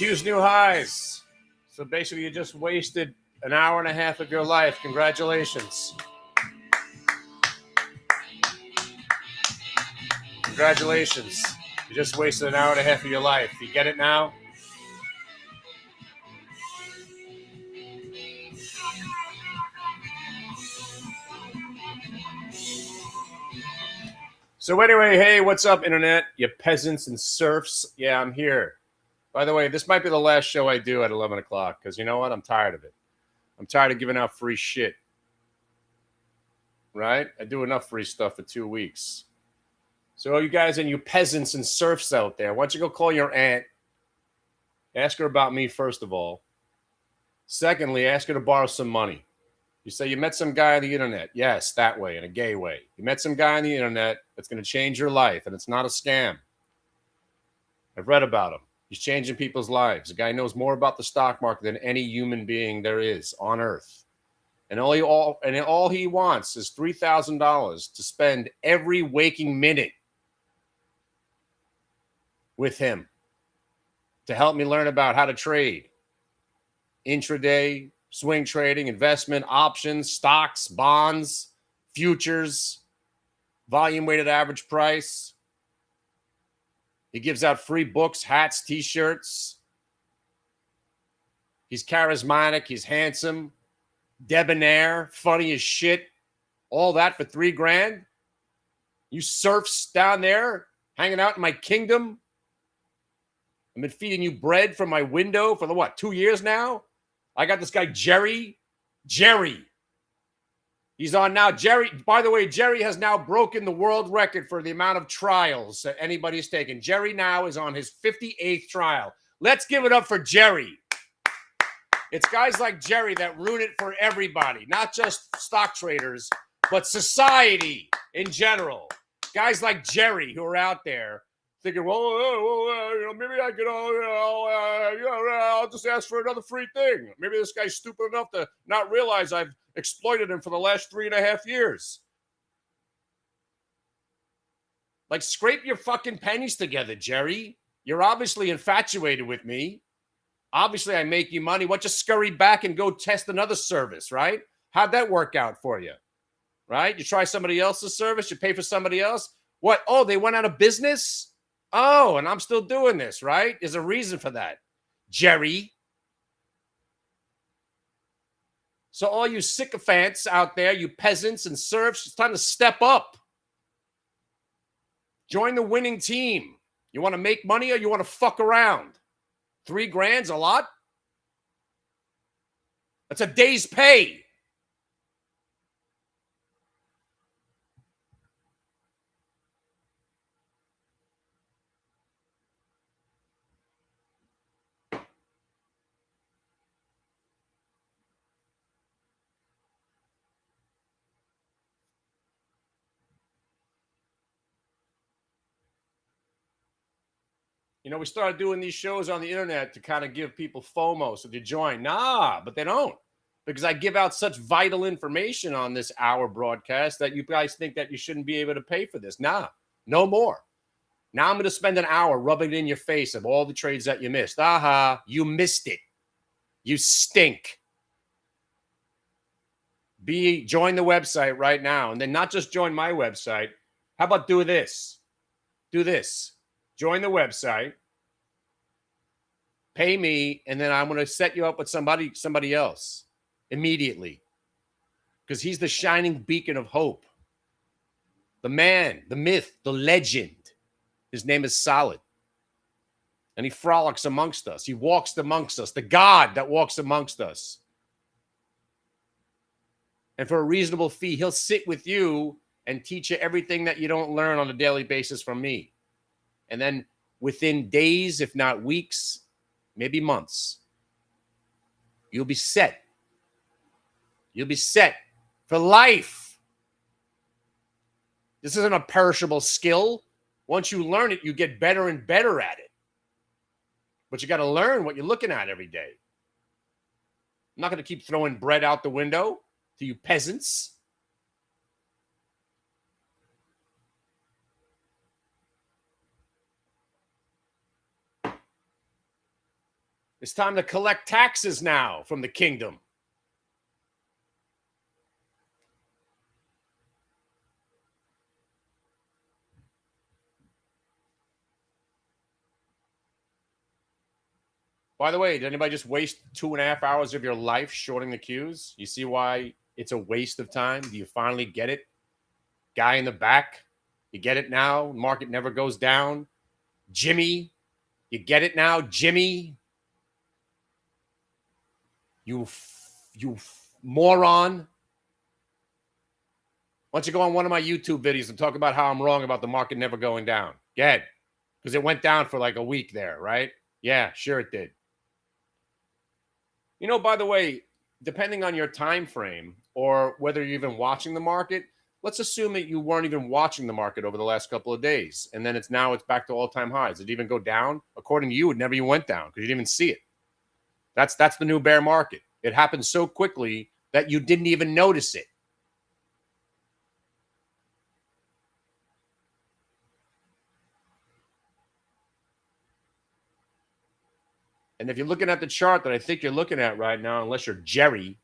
Q's new highs. So basically, you just wasted an hour and a half of your life. Congratulations. Congratulations. You just wasted an hour and a half of your life. You get it now? So anyway, hey, what's up, Internet? You peasants and serfs. Yeah, I'm here. By the way, this might be the last show I do at 11 o'clock because you know what? I'm tired of it. I'm tired of giving out free shit. Right? I do enough free stuff for 2 weeks. So you guys and you peasants and serfs out there, why don't you go call your aunt? Ask her about me, first of all. Secondly, ask her to borrow some money. You say you met some guy on the internet. Yes, that way, in a gay way. You met some guy on the internet that's going to change your life, and it's not a scam. I've read about him. He's changing people's lives. The guy knows more about the stock market than any human being there is on earth. And all he wants is $3,000 to spend every waking minute with him to help me learn about how to trade. Intraday, swing trading, investment, options, stocks, bonds, futures, volume weighted average price. He gives out free books, hats, t-shirts. He's charismatic. He's handsome, debonair, funny as shit. All that for $3,000. You serfs down there hanging out in my kingdom. I've been feeding you bread from my window for 2 years now? I got this guy, Jerry. He's on now. Jerry, by the way, Jerry has now broken the world record for the amount of trials that anybody's taken. Jerry now is on his 58th trial. Let's give it up for Jerry. It's guys like Jerry that ruin it for everybody, not just stock traders, but society in general. Guys like Jerry who are out there thinking, maybe I could, I'll just ask for another free thing. Maybe this guy's stupid enough to not realize I've exploited him for the last 3.5 years. Like, scrape your fucking pennies together, Jerry. You're obviously infatuated with me. Obviously, I make you money. Why don't you scurry back and go test another service, right? How'd that work out for you? Right? You try somebody else's service, you pay for somebody else. What? Oh, they went out of business? Oh, and I'm still doing this, right? There's a reason for that, Jerry. So all you sycophants out there, you peasants and serfs, it's time to step up. Join the winning team. You want to make money or you want to fuck around? $3,000's a lot? That's a day's pay. You know, we started doing these shows on the internet to kind of give people FOMO so they join. Nah, but they don't. Because I give out such vital information on this hour broadcast that you guys think that you shouldn't be able to pay for this. Nah, no more. Now I'm going to spend an hour rubbing it in your face of all the trades that you missed. Aha, you missed it. You stink. Join the website right now. And then not just join my website. How about do this? Do this. Join the website. Pay me, and then I'm going to set you up with somebody else immediately. Because he's the shining beacon of hope. The man, the myth, the legend. His name is Solid. And he frolics amongst us. He walks amongst us. The God that walks amongst us. And for a reasonable fee, he'll sit with you and teach you everything that you don't learn on a daily basis from me. And then within days, if not weeks, maybe months, you'll be set. You'll be set for life. This isn't a perishable skill. Once you learn it, you get better and better at it. But you got to learn what you're looking at every day. I'm not going to keep throwing bread out the window to you peasants. It's time to collect taxes now from the kingdom. By the way, did anybody just waste 2.5 hours of your life shorting the Qs? You see why it's a waste of time? Do you finally get it? Guy in the back, you get it now? Market never goes down. Jimmy, you get it now? Jimmy, you moron. Why don't you go on one of my YouTube videos and talk about how I'm wrong about the market never going down? Go ahead. Because it went down for like a week there, right? Yeah, sure it did. You know, by the way, depending on your time frame or whether you're even watching the market, let's assume that you weren't even watching the market over the last couple of days, and then it's back to all-time highs. Did it even go down? According to you, it never even went down because you didn't even see it. That's the new bear market. It happened so quickly that you didn't even notice it. And if you're looking at the chart that I think you're looking at right now, unless you're Jerry,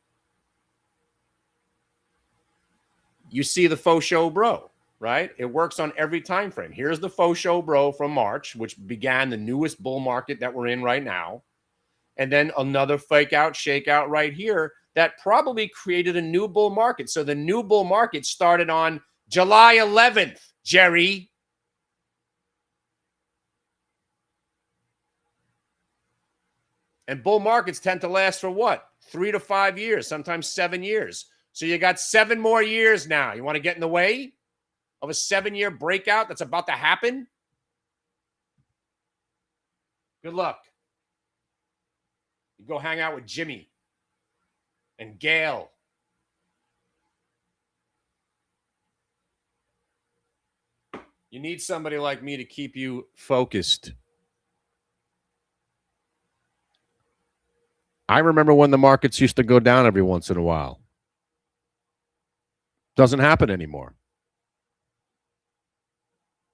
you see the faux show bro, right? It works on every time frame. Here's the faux show bro from March, which began the newest bull market that we're in right now. And then another fake out, shakeout right here that probably created a new bull market. So the new bull market started on July 11th, Jerry. And bull markets tend to last for what? 3 to 5 years, sometimes 7 years. So you got 7 more years now. You want to get in the way of a 7-year breakout that's about to happen? Good luck. You go hang out with Jimmy and Gail. You need somebody like me to keep you focused. I remember when the markets used to go down every once in a while. Doesn't happen anymore.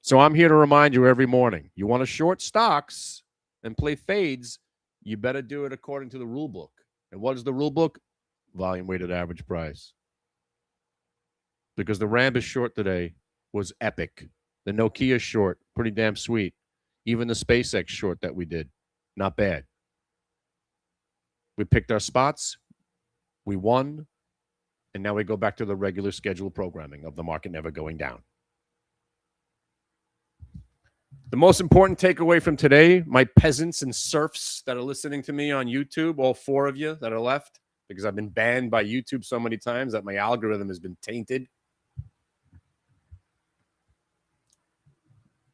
So I'm here to remind you every morning, you want to short stocks and play fades, you better do it according to the rule book. And what is the rule book? Volume weighted average price. Because the Rambus short today was epic. The Nokia short, pretty damn sweet. Even the SpaceX short that we did, not bad. We picked our spots, we won, and now we go back to the regular scheduled programming of the market never going down. The most important takeaway from today, my peasants and serfs that are listening to me on YouTube, all 4 of you that are left, because I've been banned by YouTube so many times that my algorithm has been tainted.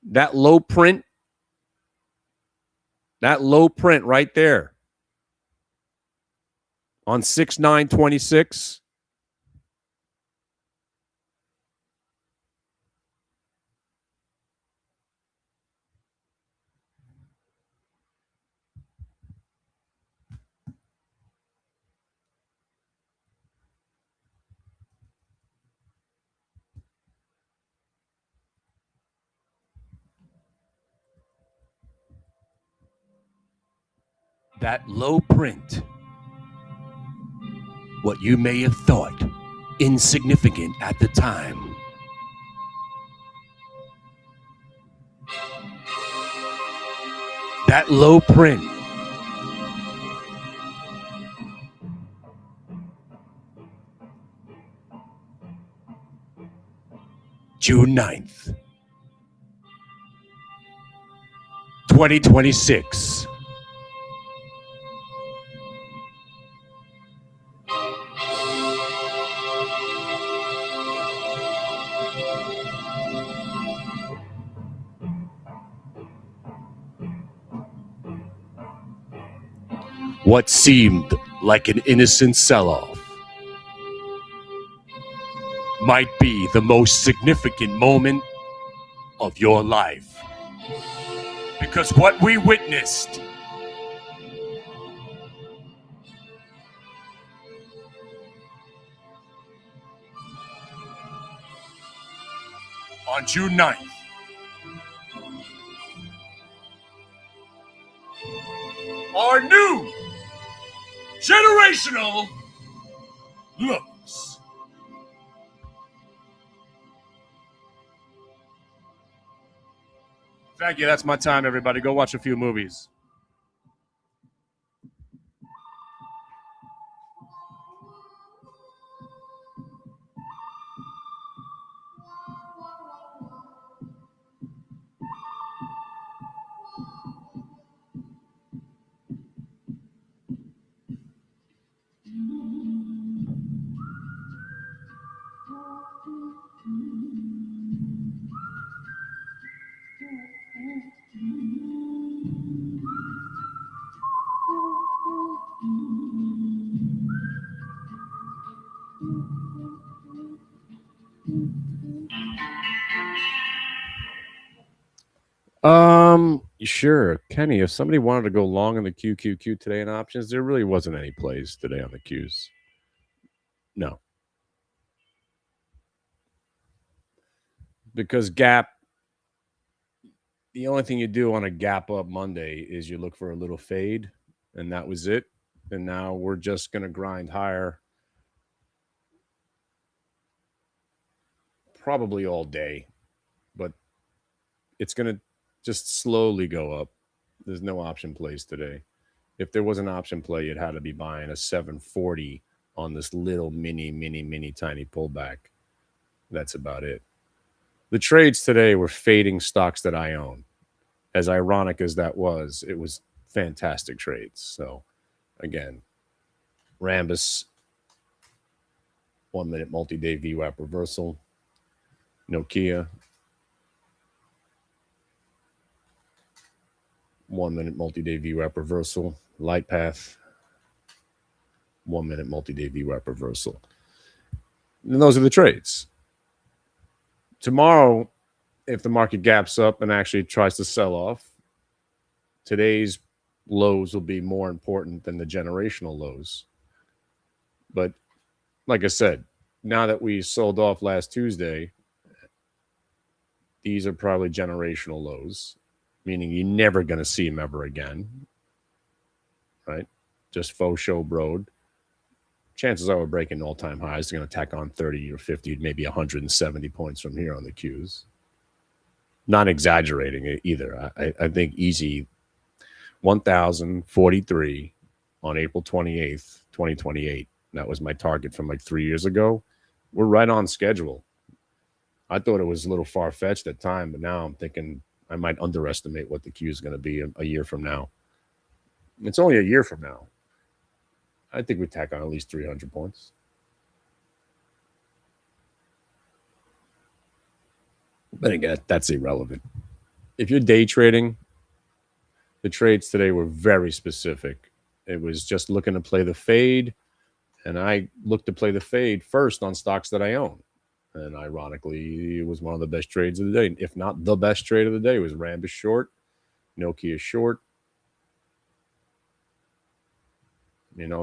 That low print right there on 6/9/26. That low print, what you may have thought insignificant at the time, that low print June 9th, 2026. What seemed like an innocent sell-off might be the most significant moment of your life. Because what we witnessed on June 9th our new generational lows. Thank you. That's my time, everybody. Go watch a few movies. Sure, Kenny. If somebody wanted to go long in the QQQ today in options, there really wasn't any plays today on the Qs. No, because gap. The only thing you do on a gap up Monday is you look for a little fade, and that was it. And now we're just going to grind higher, probably all day, but it's going to just slowly go up. There's no option plays today. If there was an option play, it had to be buying a 740 on this little mini tiny pullback. That's about it. The trades today were fading stocks that I own. As ironic as that was, it was fantastic trades. So, again, Rambus, 1 minute multi-day VWAP reversal. Nokia, 1 minute multi-day VWAP reversal. Lightpath, 1 minute multi-day VWAP reversal. And those are the trades. Tomorrow, if the market gaps up and actually tries to sell off, today's lows will be more important than the generational lows. But like I said, now that we sold off last Tuesday, these are probably generational lows, meaning you're never going to see them ever again, right? Just faux show broad. Chances are we're breaking all-time highs. They're going to tack on 30 or 50, maybe 170 points from here on the Qs. Not exaggerating it either. I think easy 1,043 on April 28th, 2028. That was my target from like 3 years ago. We're right on schedule. I thought it was a little far-fetched at the time, but now I'm thinking I might underestimate what the Q is going to be a year from now. It's only a year from now. I think we tack on at least 300 points. But again, that's irrelevant. If you're day trading, the trades today were very specific. It was just looking to play the fade, and I looked to play the fade first on stocks that I own. And ironically, it was one of the best trades of the day. If not the best trade of the day, it was Rambus short, Nokia short.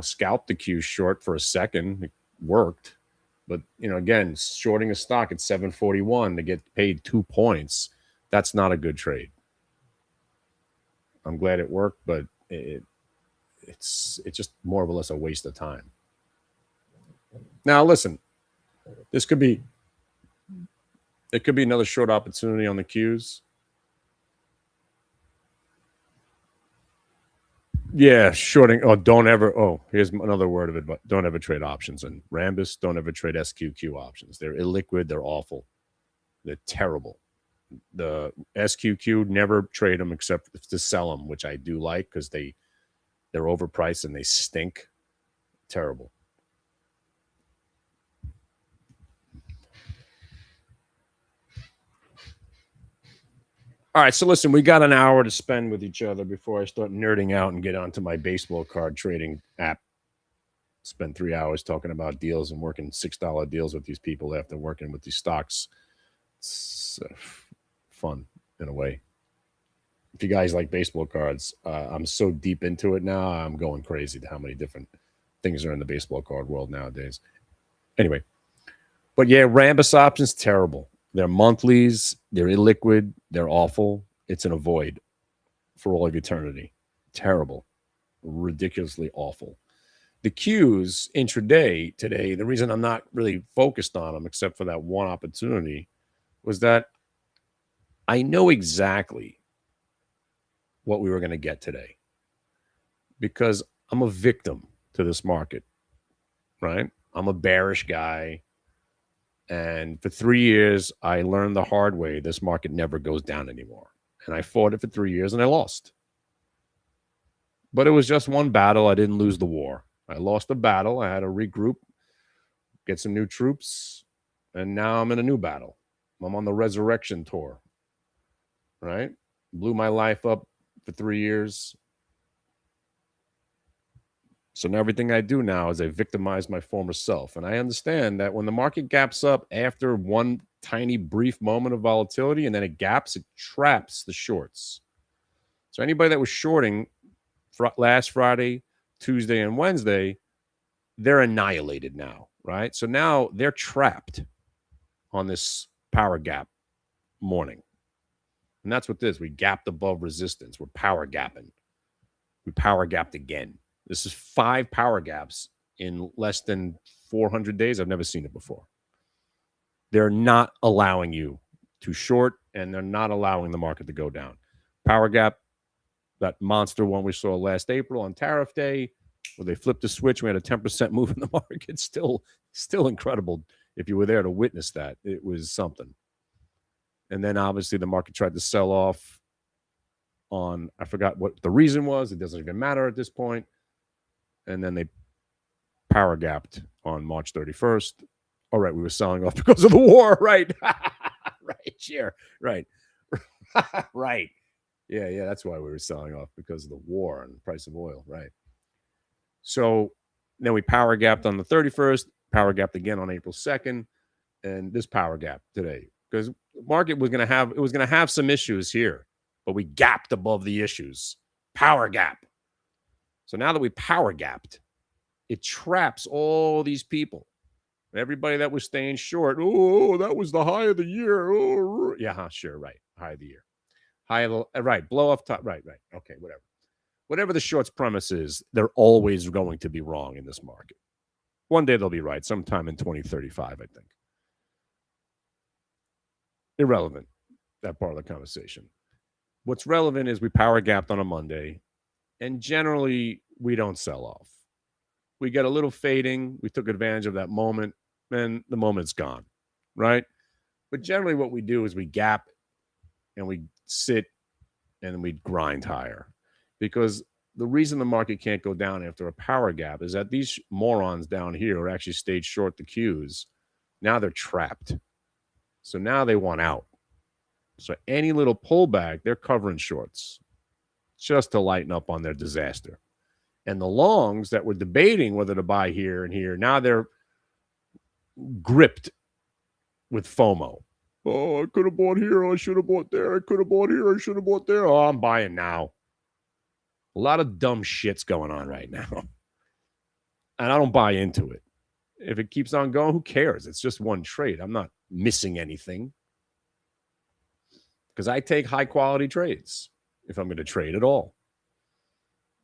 Scalped the Q short for a second. It worked. But, again, shorting a stock at 741 to get paid 2 points, that's not a good trade. I'm glad it worked, but it's just more or less a waste of time. Now, listen, it could be another short opportunity on the Qs. Yeah, shorting. Here's another word of advice. Don't ever trade options. And Rambus, don't ever trade SQQ options. They're illiquid. They're awful. They're terrible. The SQQ, never trade them except to sell them, which I do like because they're overpriced and they stink. Terrible. All right, so listen, we got an hour to spend with each other before I start nerding out and get onto my baseball card trading app. Spend 3 hours talking about deals and working $6 deals with these people after working with these stocks. It's fun in a way. If you guys like baseball cards, I'm so deep into it now, I'm going crazy to how many different things are in the baseball card world nowadays. Anyway, but yeah, Rambus options, terrible. They're monthlies. They're illiquid. They're awful. It's in a void for all of eternity. Terrible. ridiculously awful. The Qs intraday today, the reason I'm not really focused on them, except for that one opportunity, was that I know exactly what we were going to get today because I'm a victim to this market, right? I'm a bearish guy. And for 3 years, I learned the hard way this market never goes down anymore. And I fought it for 3 years and I lost. But it was just one battle. I didn't lose the war. I lost the battle. I had to regroup, get some new troops, and now I'm in a new battle. I'm on the resurrection tour, right? Blew my life up for 3 years. So now everything I do now is I victimize my former self. And I understand that when the market gaps up after one tiny brief moment of volatility and then it gaps, it traps the shorts. So anybody that was shorting last Friday, Tuesday, and Wednesday, they're annihilated now, right? So now they're trapped on this power gap morning. And that's what this is. We gapped above resistance. We're power gapping. We power gapped again. This is 5 power gaps in less than 400 days. I've never seen it before. They're not allowing you to short, and they're not allowing the market to go down. Power gap, that monster one we saw last April on tariff day, where they flipped the switch. We had a 10% move in the market. Still incredible. If you were there to witness that, it was something. And then obviously the market tried to sell off on, I forgot what the reason was. It doesn't even matter at this point. And then they power gapped on March 31st. All right, we were selling off because of the war, right? Right, sure, right. Right. Yeah, that's why we were selling off, because of the war and the price of oil, right? So then we power gapped on the 31st, power gapped again on April 2nd, and this power gap today. Because the market was going to have some issues here, but we gapped above the issues. Power gap. So now that we power gapped, it traps all these people. Everybody that was staying short. Oh, that was the high of the year. Oh, yeah, sure, right. High of the year. High of the, right. Blow off top. Right. Okay, whatever. Whatever the short's premise is, they're always going to be wrong in this market. One day they'll be right, sometime in 2035, I think. Irrelevant, that part of the conversation. What's relevant is we power gapped on a Monday, and generally we don't sell off. We get a little fading. We took advantage of that moment, and the moment's gone, right? But generally what we do is we gap and we sit and we grind higher, because the reason the market can't go down after a power gap is that these morons down here who actually stayed short the Qs, now they're trapped. So now they want out. So any little pullback, they're covering shorts just to lighten up on their disaster. And the longs that were debating whether to buy here and here, now they're gripped with FOMO. Oh, I could have bought here. I should have bought there. I could have bought here. I should have bought there. Oh, I'm buying now. A lot of dumb shit's going on right now. And I don't buy into it. If it keeps on going, who cares? It's just one trade. I'm not missing anything, because I take high quality trades if I'm going to trade at all.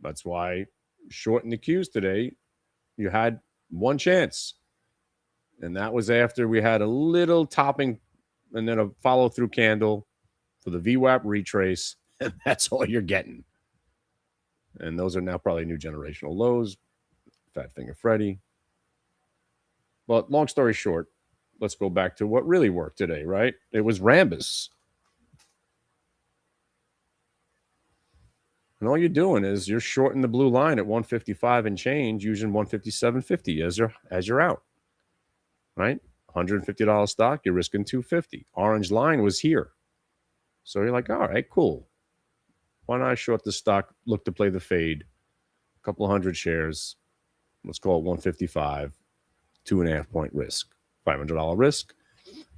That's why shorting the Qs today, you had one chance. And that was after we had a little topping and then a follow-through candle for the VWAP retrace. And that's all you're getting. And those are now probably new generational lows. Fat Finger Freddy. But long story short, let's go back to what really worked today, right? It was Rambus. And all you're doing is you're shorting the blue line at 155 and change, using 157.50 as your out, right? $150 stock, you're risking $250. Orange line was here. So you're like, all right, cool. Why not short the stock, look to play the fade, a couple of hundred shares, let's call it 155, 2.5 point risk, $500 risk.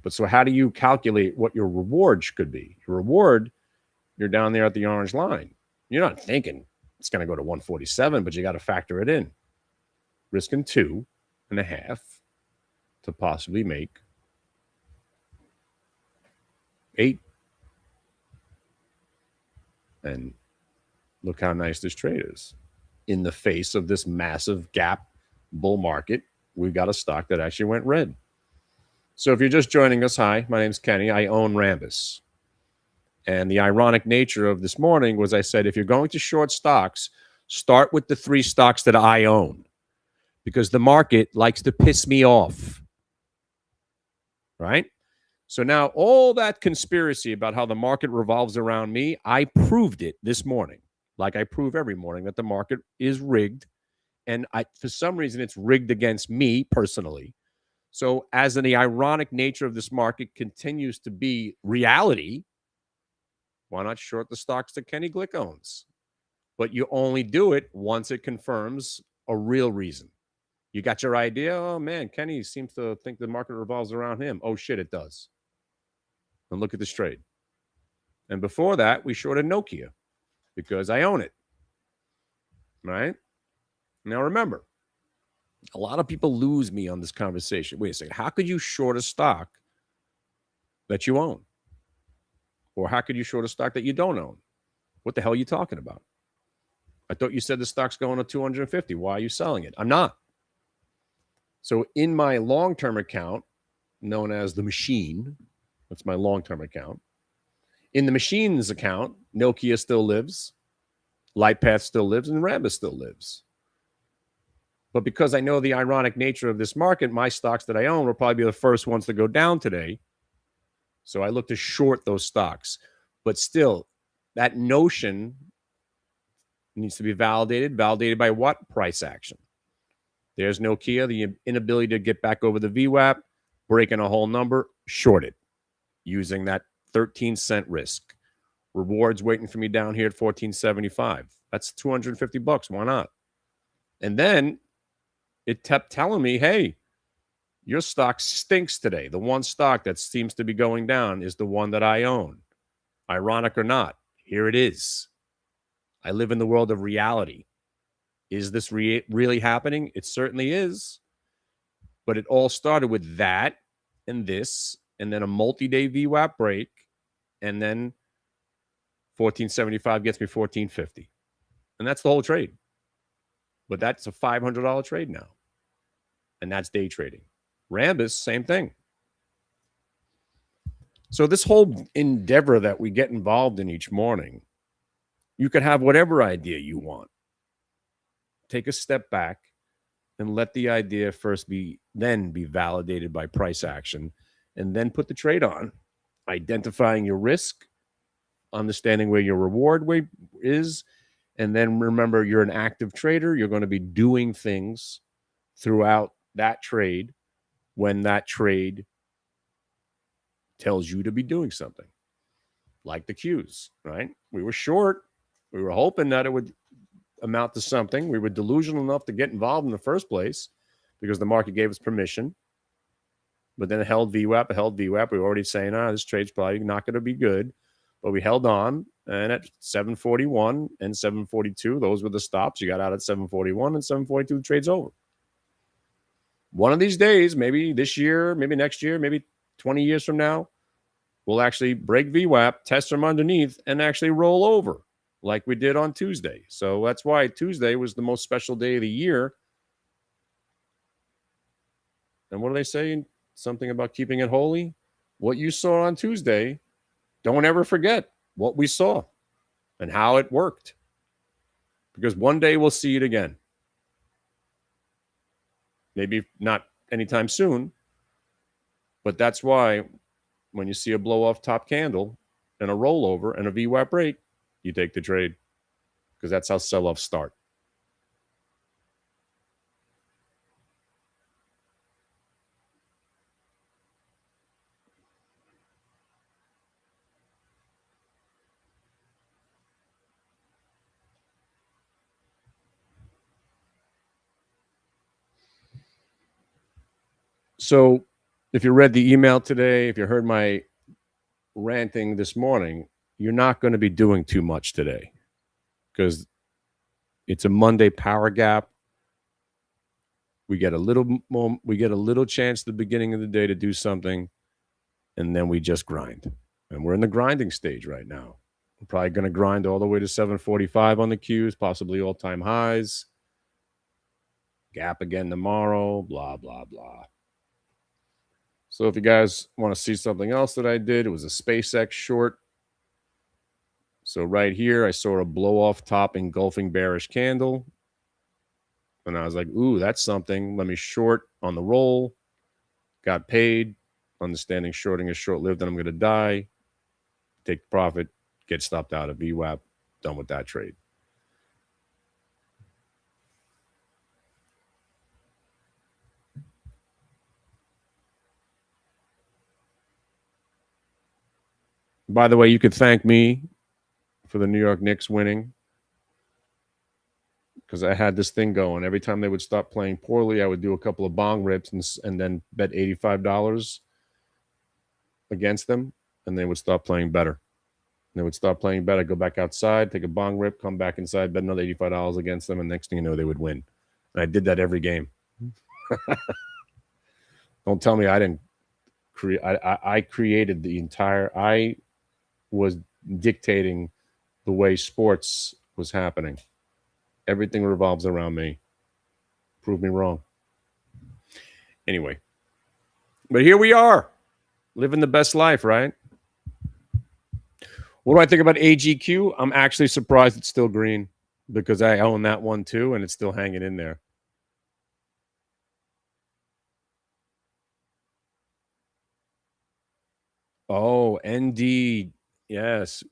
But so how do you calculate what your reward could be? Your reward, you're down there at the orange line. You're not thinking it's going to go to 147, but you got to factor it in. Risking 2.5 to possibly make 8. And look how nice this trade is. in the face of this massive gap bull market, we got a stock that actually went red. So if you're just joining us, hi, my name's Kenny. I own Rambus. And the ironic nature of this morning was I said, if you're going to short stocks, start with the 3 stocks that I own, because the market likes to piss me off. Right? So now all that conspiracy about how the market revolves around me, I proved it this morning. Like I prove every morning that the market is rigged. And for some reason, it's rigged against me personally. So as the ironic nature of this market continues to be reality, why not short the stocks that Kenny Glick owns? But you only do it once it confirms a real reason. You got your idea? Oh, man, Kenny seems to think the market revolves around him. Oh, shit, it does. And look at this trade. And before that, we shorted Nokia because I own it. Right? Now, remember, a lot of people lose me on this conversation. Wait a second. How could you short a stock that you own? Or how could you short a stock that you don't own? What the hell are you talking about? I thought you said the stock's going to 250. Why are you selling it? I'm not. So in my long-term account, known as the machine, that's my long-term account. In the machines account, Nokia still lives, LightPath still lives, and Rambus still lives. But because I know the ironic nature of this market, my stocks that I own will probably be the first ones to go down today. So I look to short those stocks. But still, that notion needs to be validated. Validated by what? Price action. There's Nokia, the inability to get back over the VWAP, breaking a whole number, short it, using that 13-cent risk. Rewards waiting for me down here at 14.75. That's $250. Why not? And then it kept telling me, hey, your stock stinks today. The one stock that seems to be going down is the one that I own. Ironic or not, here it is. I live in the world of reality. Is this really happening? It certainly is. But it all started with that and this, and then a multi-day VWAP break, and then 14.75 gets me 14.50. And that's the whole trade. But that's a $500 trade now. And that's day trading. Rambus, same thing. So this whole endeavor that we get involved in each morning, you could have whatever idea you want. Take a step back and let the idea first be validated by price action, and then put the trade on, identifying your risk, understanding where your reward is, and then remember you're an active trader. You're going to be doing things throughout that trade when that trade tells you to be doing something, like the Qs, right? We were short. We were hoping that it would amount to something. We were delusional enough to get involved in the first place because the market gave us permission. But then it held VWAP. We were already saying, this trade's probably not going to be good. But we held on. And at 741 and 742, those were the stops. You got out at 741 and 742, the trade's over. One of these days, maybe this year, maybe next year, maybe 20 years from now, we'll actually break VWAP, test from underneath, and actually roll over like we did on Tuesday. So that's why Tuesday was the most special day of the year. And what do they say? Something about keeping it holy? What you saw on Tuesday, don't ever forget what we saw and how it worked. Because one day we'll see it again. Maybe not anytime soon, but that's why when you see a blow-off top candle and a rollover and a VWAP break, you take the trade, because that's how sell-offs start. So if you read the email today, if you heard my ranting this morning, you're not going to be doing too much today because it's a Monday power gap. We get a little chance at the beginning of the day to do something, and then we just grind. And we're in the grinding stage right now. I'm probably going to grind all the way to 745 on the Qs, possibly all-time highs. Gap again tomorrow, blah, blah, blah. So if you guys want to see something else that I did, it was a SpaceX short. So right here, I saw a blow-off top engulfing bearish candle. And I was like, ooh, that's something. Let me short on the roll. Got paid. Understanding shorting is short-lived and I'm going to die. Take the profit. Get stopped out of VWAP. Done with that trade. By the way, you could thank me for the New York Knicks winning, because I had this thing going. Every time they would stop playing poorly, I would do a couple of bong rips and then bet $85 against them, and they would stop playing better. And they would stop playing better, go back outside, take a bong rip, come back inside, bet another $85 against them, and next thing you know, they would win. And I did that every game. Don't tell me I didn't create. I created the entire. I was dictating the way sports was happening. Everything revolves around me. Prove me wrong. Anyway, but here we are, living the best life, right? What do I think about AGQ? I'm actually surprised it's still green, because I own that one too, and it's still hanging in there. Oh, ND. Yes.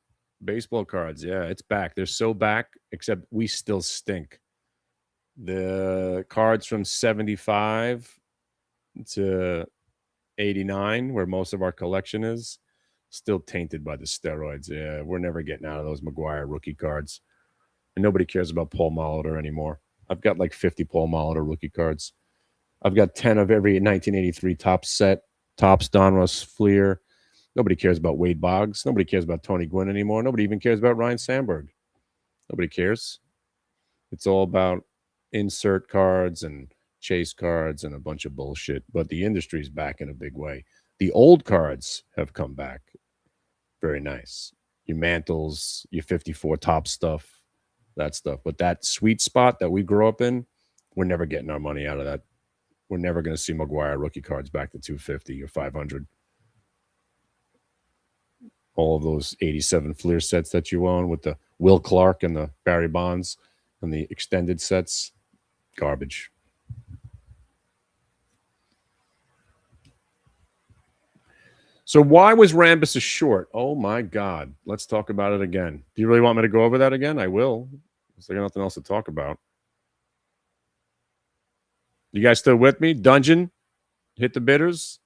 Baseball cards. Yeah, it's back. They're so back, except we still stink. The cards from 75 to 89, where most of our collection is, still tainted by the steroids. Yeah, we're never getting out of those McGuire rookie cards. And nobody cares about Paul Molitor anymore. I've got like 50 Paul Molitor rookie cards. I've got 10 of every 1983 top set, Topps, Donruss, Fleer. Nobody cares about Wade Boggs. Nobody cares about Tony Gwynn anymore. Nobody even cares about Ryan Sandberg. Nobody cares. It's all about insert cards and chase cards and a bunch of bullshit. But the industry's back in a big way. The old cards have come back. Very nice. Your Mantles, your 54 top stuff, that stuff. But that sweet spot that we grew up in, we're never getting our money out of that. We're never going to see McGuire rookie cards back to 250 or 500. All of those 87 Fleer sets that you own with the Will Clark and the Barry Bonds and the extended sets, garbage. So why was Rambus a short? Oh, my God. Let's talk about it again. Do you really want me to go over that again? I will. There's like nothing else to talk about. You guys still with me? Dungeon, hit the bidders.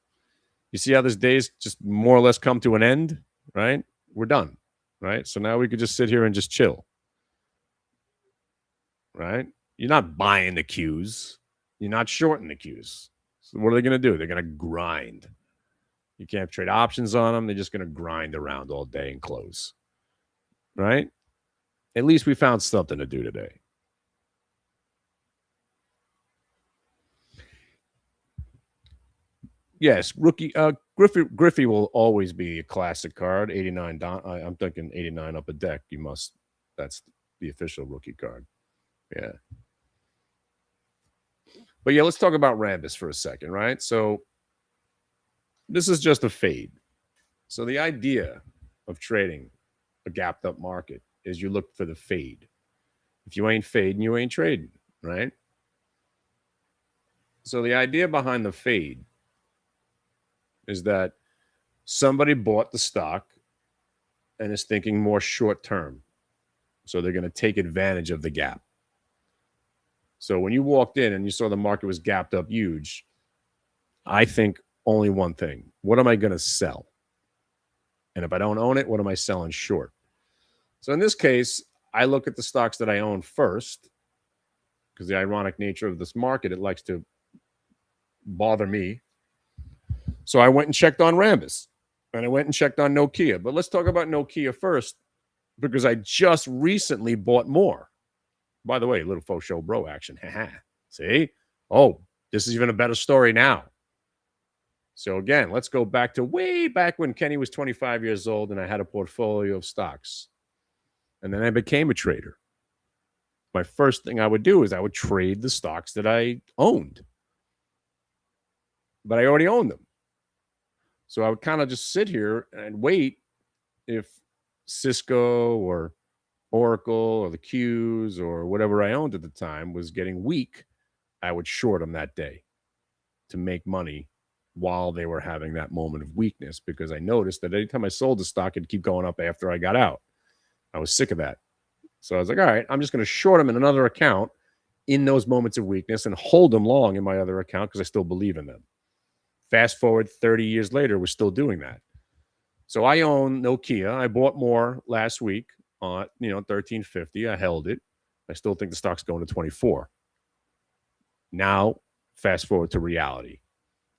You see how this day's just more or less come to an end, right? We're done, right? So now we could just sit here and just chill, right? You're not buying the Qs. You're not shorting the Qs. So what are they going to do? They're going to grind. You can't trade options on them. They're just going to grind around all day and close, right? At least we found something to do today. Yes, rookie Griffey will always be a classic card. 89. I'm thinking 89 up a deck. You must. That's the official rookie card. Yeah. But yeah, let's talk about Rambus for a second, right? So this is just a fade. So the idea of trading a gapped up market is you look for the fade. If you ain't fading, you ain't trading, right? So the idea behind the fade is that somebody bought the stock and is thinking more short term. So they're going to take advantage of the gap. So when you walked in and you saw the market was gapped up huge, I think only one thing. What am I going to sell? And if I don't own it, what am I selling short? So in this case, I look at the stocks that I own first, because the ironic nature of this market, it likes to bother me. So I went and checked on Rambus, and I went and checked on Nokia. But let's talk about Nokia first, because I just recently bought more. By the way, little faux show bro action. See? Oh, this is even a better story now. So again, let's go back to way back when Kenny was 25 years old and I had a portfolio of stocks. And then I became a trader. My first thing I would do is I would trade the stocks that I owned, but I already owned them. So I would kind of just sit here and wait if Cisco or Oracle or the Qs or whatever I owned at the time was getting weak. I would short them that day to make money while they were having that moment of weakness, because I noticed that anytime I sold the stock, it'd keep going up after I got out. I was sick of that. So I was like, all right, I'm just going to short them in another account in those moments of weakness and hold them long in my other account because I still believe in them. Fast forward 30 years later, we're still doing that. So I own Nokia. I bought more last week on, $13.50. I held it. I still think the stock's going to 24. Now, fast forward to reality.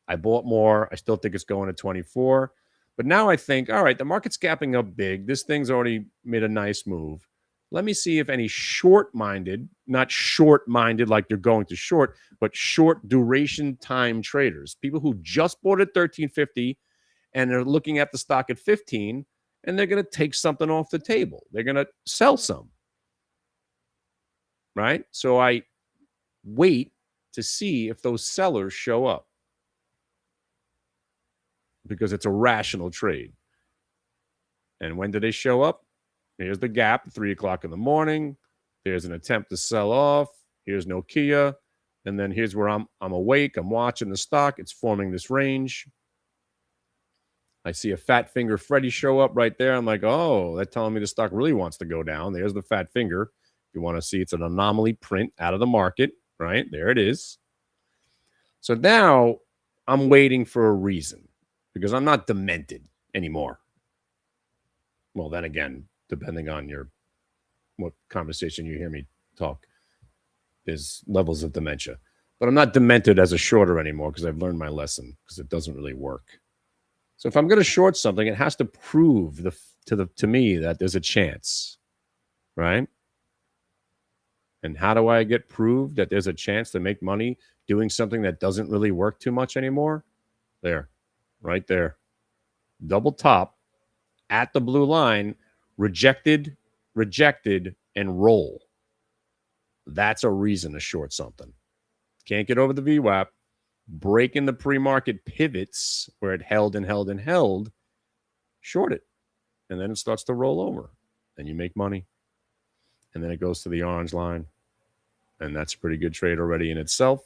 I bought more. I still think it's going to 24. But now I think, all right, the market's gapping up big. This thing's already made a nice move. Let me see if any short-minded, not short-minded like they're going to short, but short duration time traders, people who just bought at 13.50 and they're looking at the stock at 15, and they're going to take something off the table. They're going to sell some, right? So I wait to see if those sellers show up, because it's a rational trade. And when do they show up? Here's the gap, 3 o'clock in the morning. There's an attempt to sell off. Here's Nokia. And then here's where I'm awake. I'm watching the stock. It's forming this range. I see a fat finger Freddy show up right there. I'm like, oh, that's telling me the stock really wants to go down. There's the fat finger. If you want to see, it's an anomaly print out of the market, right? There it is. So now I'm waiting for a reason, because I'm not demented anymore. Well, then again, depending on what conversation you hear me talk, there's levels of dementia. But I'm not demented as a shorter anymore, because I've learned my lesson, because it doesn't really work. So if I'm going to short something, it has to prove to me that there's a chance, right? And how do I get proved that there's a chance to make money doing something that doesn't really work too much anymore? There, right there. Double top at the blue line, rejected, and roll. That's a reason to short something. Can't get over the VWAP, breaking the pre-market pivots where it held and held and held, short it. And then it starts to roll over. And you make money. And then it goes to the orange line. And that's a pretty good trade already in itself.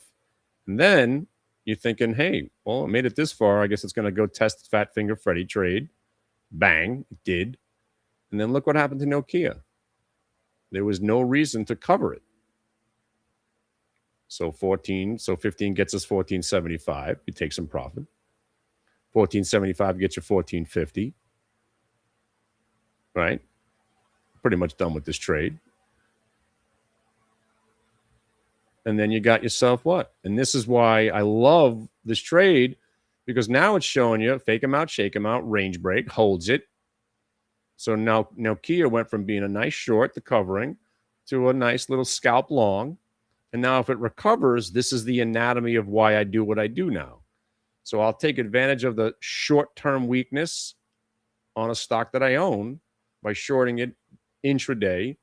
And then you're thinking, hey, well, I made it this far. I guess it's going to go test Fat Finger Freddy trade. Bang, it did. And then look what happened to Nokia. There was no reason to cover it. So 15 gets us 14.75. You take some profit. 14.75 gets you 14.50. Right? Pretty much done with this trade. And then you got yourself what? And this is why I love this trade, because now it's showing you fake them out, shake them out, range break, holds it. So now Nokia went from being a nice short, the covering, to a nice little scalp long. And now if it recovers, this is the anatomy of why I do what I do now. So I'll take advantage of the short-term weakness on a stock that I own by shorting it intraday.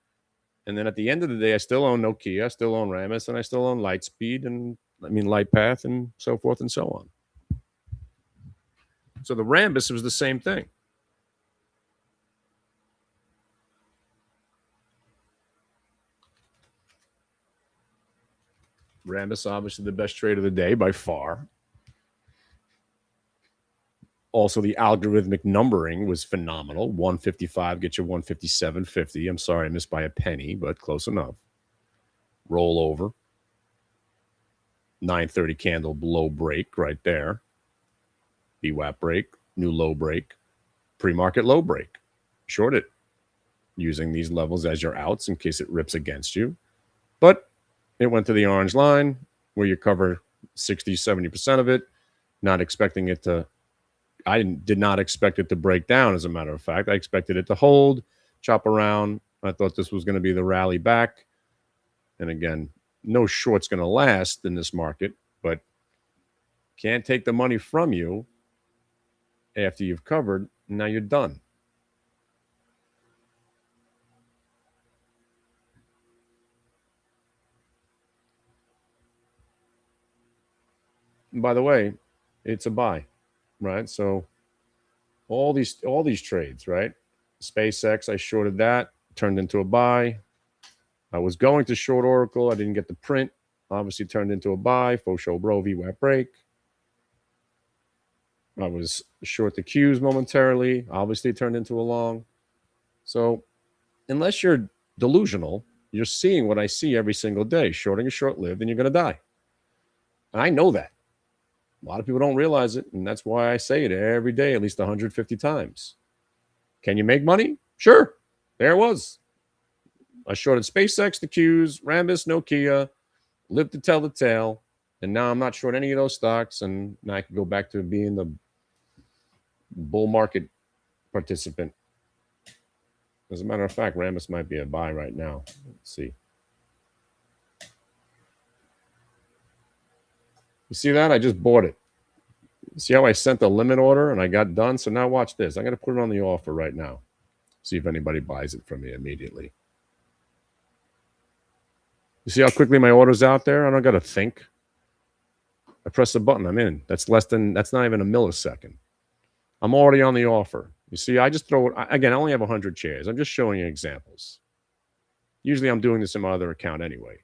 And then at the end of the day, I still own Nokia, I still own Ramus, and I still own Lightpath, and so forth and so on. So the Rambus was the same thing. Rambus, obviously the best trade of the day by far. Also, the algorithmic numbering was phenomenal. 155 gets you 157.50. I'm sorry, I missed by a penny, but close enough. Roll over. 930 candle below break right there. VWAP break, new low break, pre-market low break. Short it using these levels as your outs in case it rips against you. But it went to the orange line where you cover 60, 70% of it, not expecting it to. I did not expect it to break down, as a matter of fact. I expected it to hold, chop around. I thought this was going to be the rally back. And again, no short's going to last in this market, but can't take the money from you after you've covered. Now you're done. And by the way, it's a buy, right? So all these trades, right? SpaceX, I shorted that, turned into a buy. I was going to short Oracle. I didn't get the print. Obviously turned into a buy. Faux show bro, VWAP break. I was short the Qs momentarily. Obviously turned into a long. So unless you're delusional, you're seeing what I see every single day. Shorting is short-lived and you're going to die. And I know that. A lot of people don't realize it, and that's why I say it every day, at least 150 times. Can you make money? Sure. There it was. I shorted SpaceX, the Qs, Rambus, Nokia, lived to tell the tale, and now I'm not short any of those stocks, and now I can go back to being the bull market participant. As a matter of fact, Rambus might be a buy right now. Let's see. You see that? I just bought it. See how I sent the limit order and I got done? So now watch this. I'm going to put it on the offer right now. See if anybody buys it from me immediately. You see how quickly my order's out there? I don't got to think. I press the button. I'm in. That's not even a millisecond. I'm already on the offer. You see, I just throw it. Again, I only have 100 shares. I'm just showing you examples. Usually I'm doing this in my other account anyway.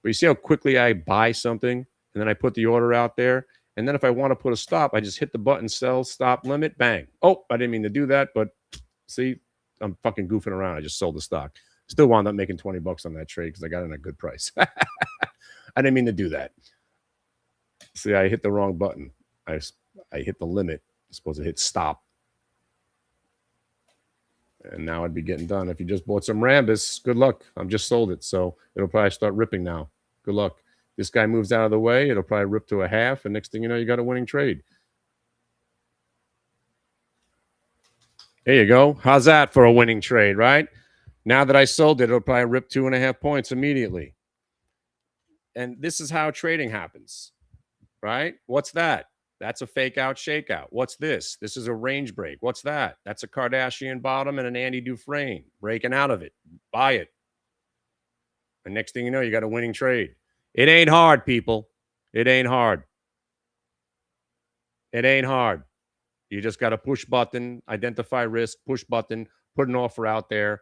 But you see how quickly I buy something and then I put the order out there. And then if I want to put a stop, I just hit the button, sell, stop, limit, bang. Oh, I didn't mean to do that, but see, I'm fucking goofing around. I just sold the stock. Still wound up making 20 bucks on that trade because I got it at a good price. I didn't mean to do that. See, I hit the wrong button. I hit the limit. I'm supposed to hit stop. And now I'd be getting done. If you just bought some Rambus, good luck. I'm just sold it. So it'll probably start ripping now. Good luck. This guy moves out of the way. It'll probably rip to a half. And next thing you know, you got a winning trade. There you go. How's that for a winning trade, right? Now that I sold it, it'll probably rip 2.5 points immediately. And this is how trading happens, right? What's that? That's a fake out shakeout. What's this? This is a range break. What's that? That's a Kardashian bottom and an Andy Dufresne breaking out of it. Buy it. And next thing you know, you got a winning trade. It ain't hard, people. It ain't hard. It ain't hard. You just got to push button, identify risk, push button, put an offer out there.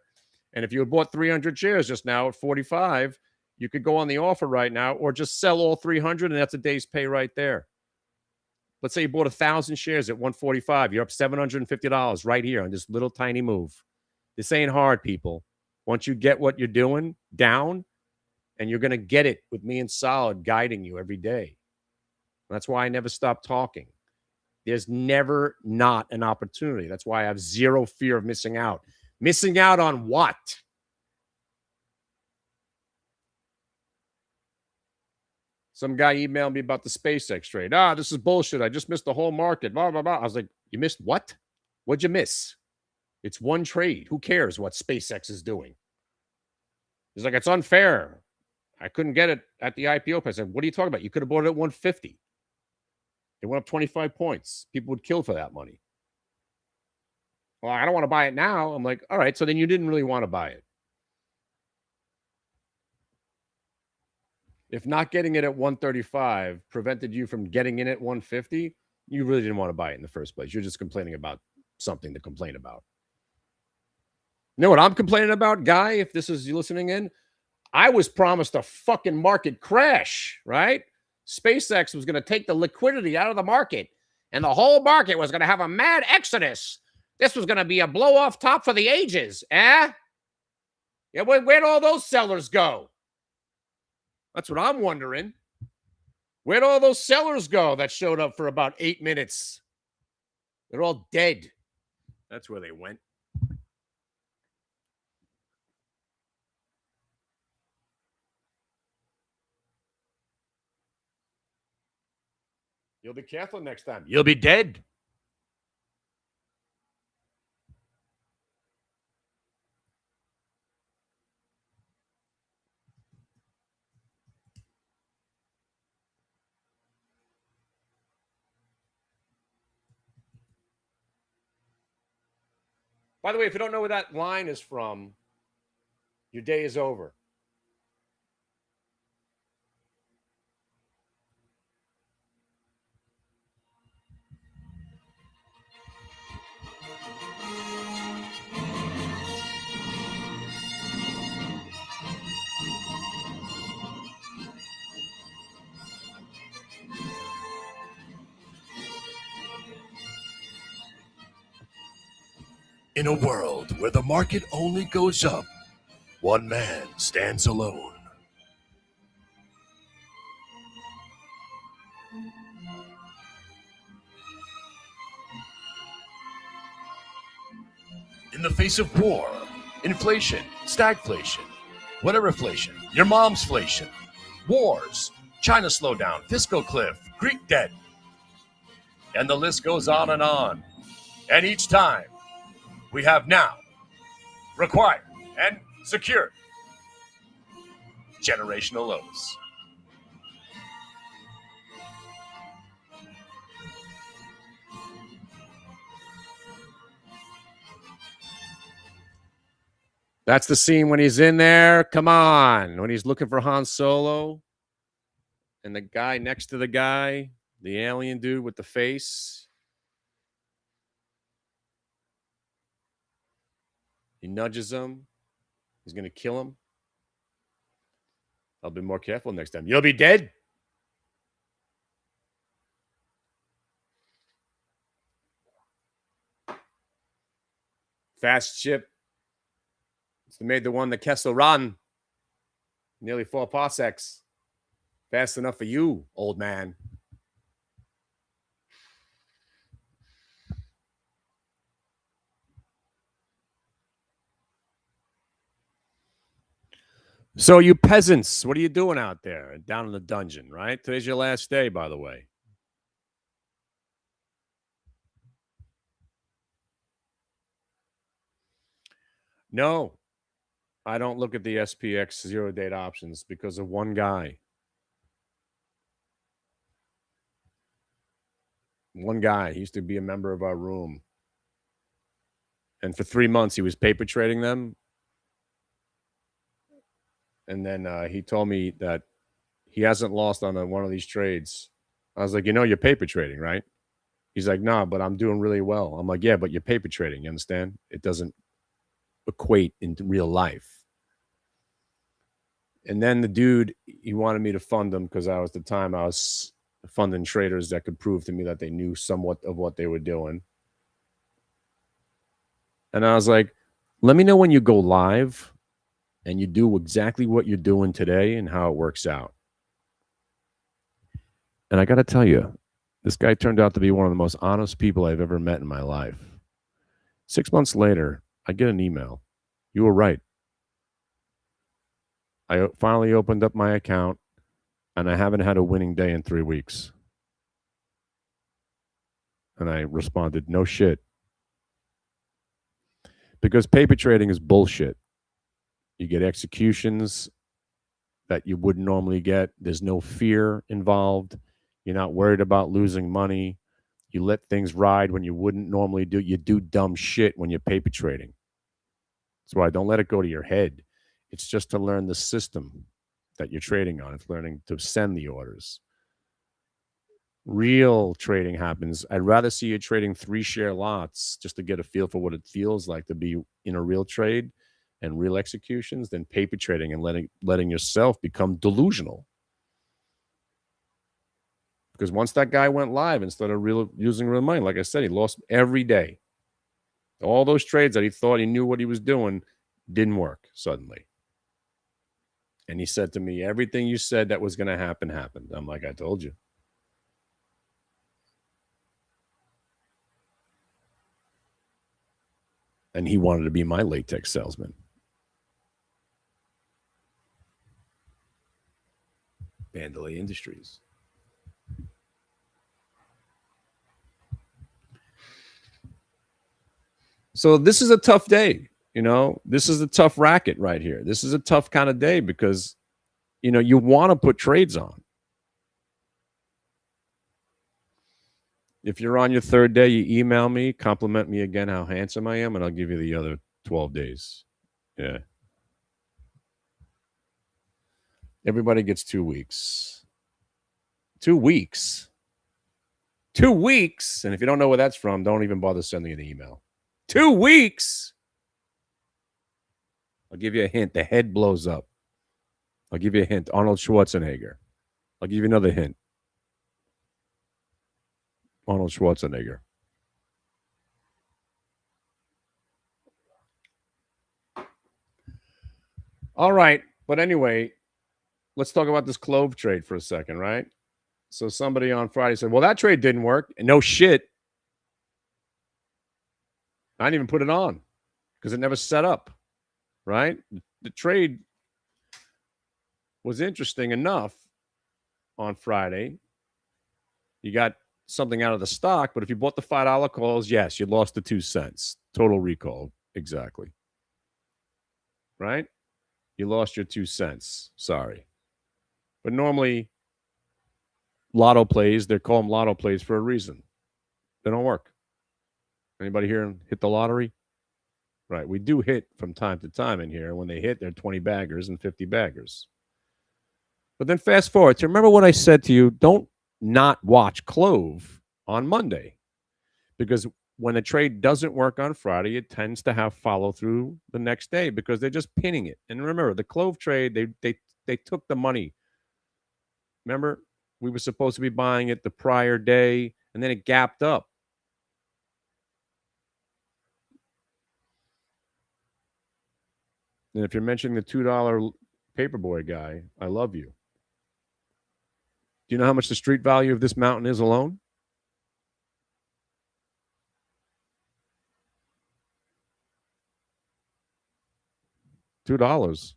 And if you had bought 300 shares just now at 45, you could go on the offer right now or just sell all 300, and that's a day's pay right there. Let's say you bought 1,000 shares at 145. You're up $750 right here on this little tiny move. This ain't hard, people. Once you get what you're doing down, and you're going to get it with me and Solid guiding you every day. That's why I never stop talking. There's never not an opportunity. That's why I have zero fear of missing out. Missing out on what? Some guy emailed me about the SpaceX trade. This is bullshit. I just missed the whole market. Blah, blah, blah. I was like, you missed what? What'd you miss? It's one trade. Who cares what SpaceX is doing? He's like, it's unfair. I couldn't get it at the IPO price. I said, what are you talking about? You could have bought it at 150. It went up 25 points. People would kill for that money. Well, I don't want to buy it now. I'm like, all right, so then you didn't really want to buy it. If not getting it at 135 prevented you from getting in at 150, you really didn't want to buy it in the first place. You're just complaining about something to complain about. You know what I'm complaining about, Guy, if this is you listening in? I was promised a fucking market crash, right? SpaceX was going to take the liquidity out of the market, and the whole market was going to have a mad exodus. This was going to be a blow-off top for the ages, eh? Yeah, where'd all those sellers go? That's what I'm wondering. Where'd all those sellers go that showed up for about 8 minutes? They're all dead. That's where they went. You'll be careful next time. You'll be dead. By the way, if you don't know where that line is from, your day is over. In a world where the market only goes up, one man stands alone. In the face of war, inflation, stagflation, whatever inflation, your mom's inflation, wars, China slowdown, fiscal cliff, Greek debt, and the list goes on and on. And each time, we have now required and secured generational lows. That's the scene when he's in there. Come on. When he's looking for Han Solo and the guy next to the guy, the alien dude with the face. He nudges him. He's going to kill him. I'll be more careful next time. You'll be dead. Fast ship. It's made the one that Kessel run. Nearly 4 parsecs. Fast enough for you, old man. So you peasants, what are you doing out there down in the dungeon, right? Today's your last day, by the way. No, I don't look at the SPX zero-date options because of one guy. One guy. He used to be a member of our room. And for 3 months, he was paper trading them. And then he told me that he hasn't lost on one of these trades. I was like, you're paper trading, right? He's like, no, but I'm doing really well. I'm like, yeah, but you're paper trading. You understand? It doesn't equate into real life. And then the dude, he wanted me to fund him because I was funding traders that could prove to me that they knew somewhat of what they were doing. And I was like, let me know when you go live and you do exactly what you're doing today and how it works out. And I got to tell you, this guy turned out to be one of the most honest people I've ever met in my life. 6 months later, I get an email. You were right. I finally opened up my account, and I haven't had a winning day in 3 weeks. And I responded, no shit. Because paper trading is bullshit. You get executions that you wouldn't normally get. There's no fear involved. You're not worried about losing money. You let things ride when you wouldn't normally do. You do dumb shit when you're paper trading. That's why don't let it go to your head. It's just to learn the system that you're trading on. It's learning to send the orders. Real trading happens. I'd rather see you trading 3-share lots just to get a feel for what it feels like to be in a real trade and real executions than paper trading and letting yourself become delusional. Because once that guy went live instead of using real money, like I said, he lost every day. All those trades that he thought he knew what he was doing didn't work suddenly. And he said to me, everything you said that was going to happen happened. I'm like, I told you. And he wanted to be my latex salesman. Vandalay Industries. So this is a tough day. This is a tough racket right here. This is a tough kind of day because, you want to put trades on. If you're on your 3rd day, you email me, compliment me again how handsome I am, and I'll give you the other 12 days. Yeah. Everybody gets 2 weeks. 2 weeks. 2 weeks. And if you don't know where that's from, don't even bother sending an email. 2 weeks. I'll give you a hint. The head blows up. I'll give you a hint. Arnold Schwarzenegger. I'll give you another hint. Arnold Schwarzenegger. All right. But anyway, let's talk about this Clove trade for a second, right? So somebody on Friday said, well, that trade didn't work. And no shit. I didn't even put it on because it never set up, right? The trade was interesting enough on Friday. You got something out of the stock, but if you bought the $5 calls, yes, you lost the 2 cents. Total recall. Exactly. Right? You lost your 2 cents. Sorry. But normally, lotto plays, they call them lotto plays for a reason. They don't work. Anybody here hit the lottery? Right. We do hit from time to time in here. When they hit, they're 20 baggers and 50 baggers. But then fast forward to remember what I said to you, don't not watch Clove on Monday. Because when a trade doesn't work on Friday, it tends to have follow through the next day because they're just pinning it. And remember, the Clove trade, they took the money. Remember, we were supposed to be buying it the prior day, and then it gapped up. And if you're mentioning the $2 paperboy guy, I love you. Do you know how much the street value of this mountain is alone? $2.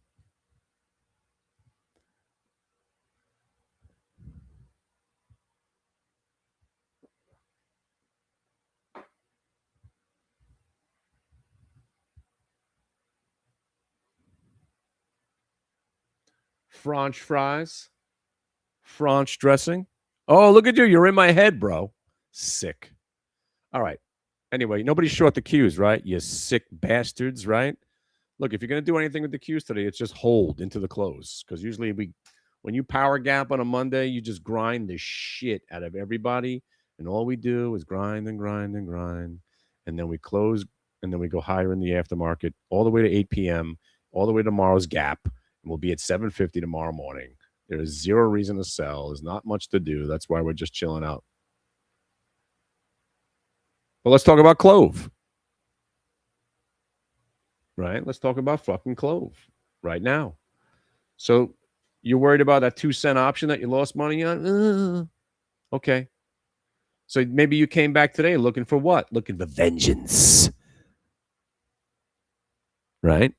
French fries, French dressing. Oh, look at you. You're in my head, bro. Sick. All right. Anyway, nobody's short the cues, right? You sick bastards, right? Look, if you're going to do anything with the cues today, it's just hold into the close. Because usually when you power gap on a Monday, you just grind the shit out of everybody. And all we do is grind and grind and grind. And then we close and then we go higher in the aftermarket all the way to 8 p.m., all the way to tomorrow's gap. And we'll be at 7:50 tomorrow morning. There is zero reason to sell. There's not much to do. That's why we're just chilling out. But let's talk about Clove. Right? Let's talk about fucking Clove right now. So you're worried about that 2 cent option that you lost money on? Okay. So maybe you came back today looking for what? Looking for vengeance. Right?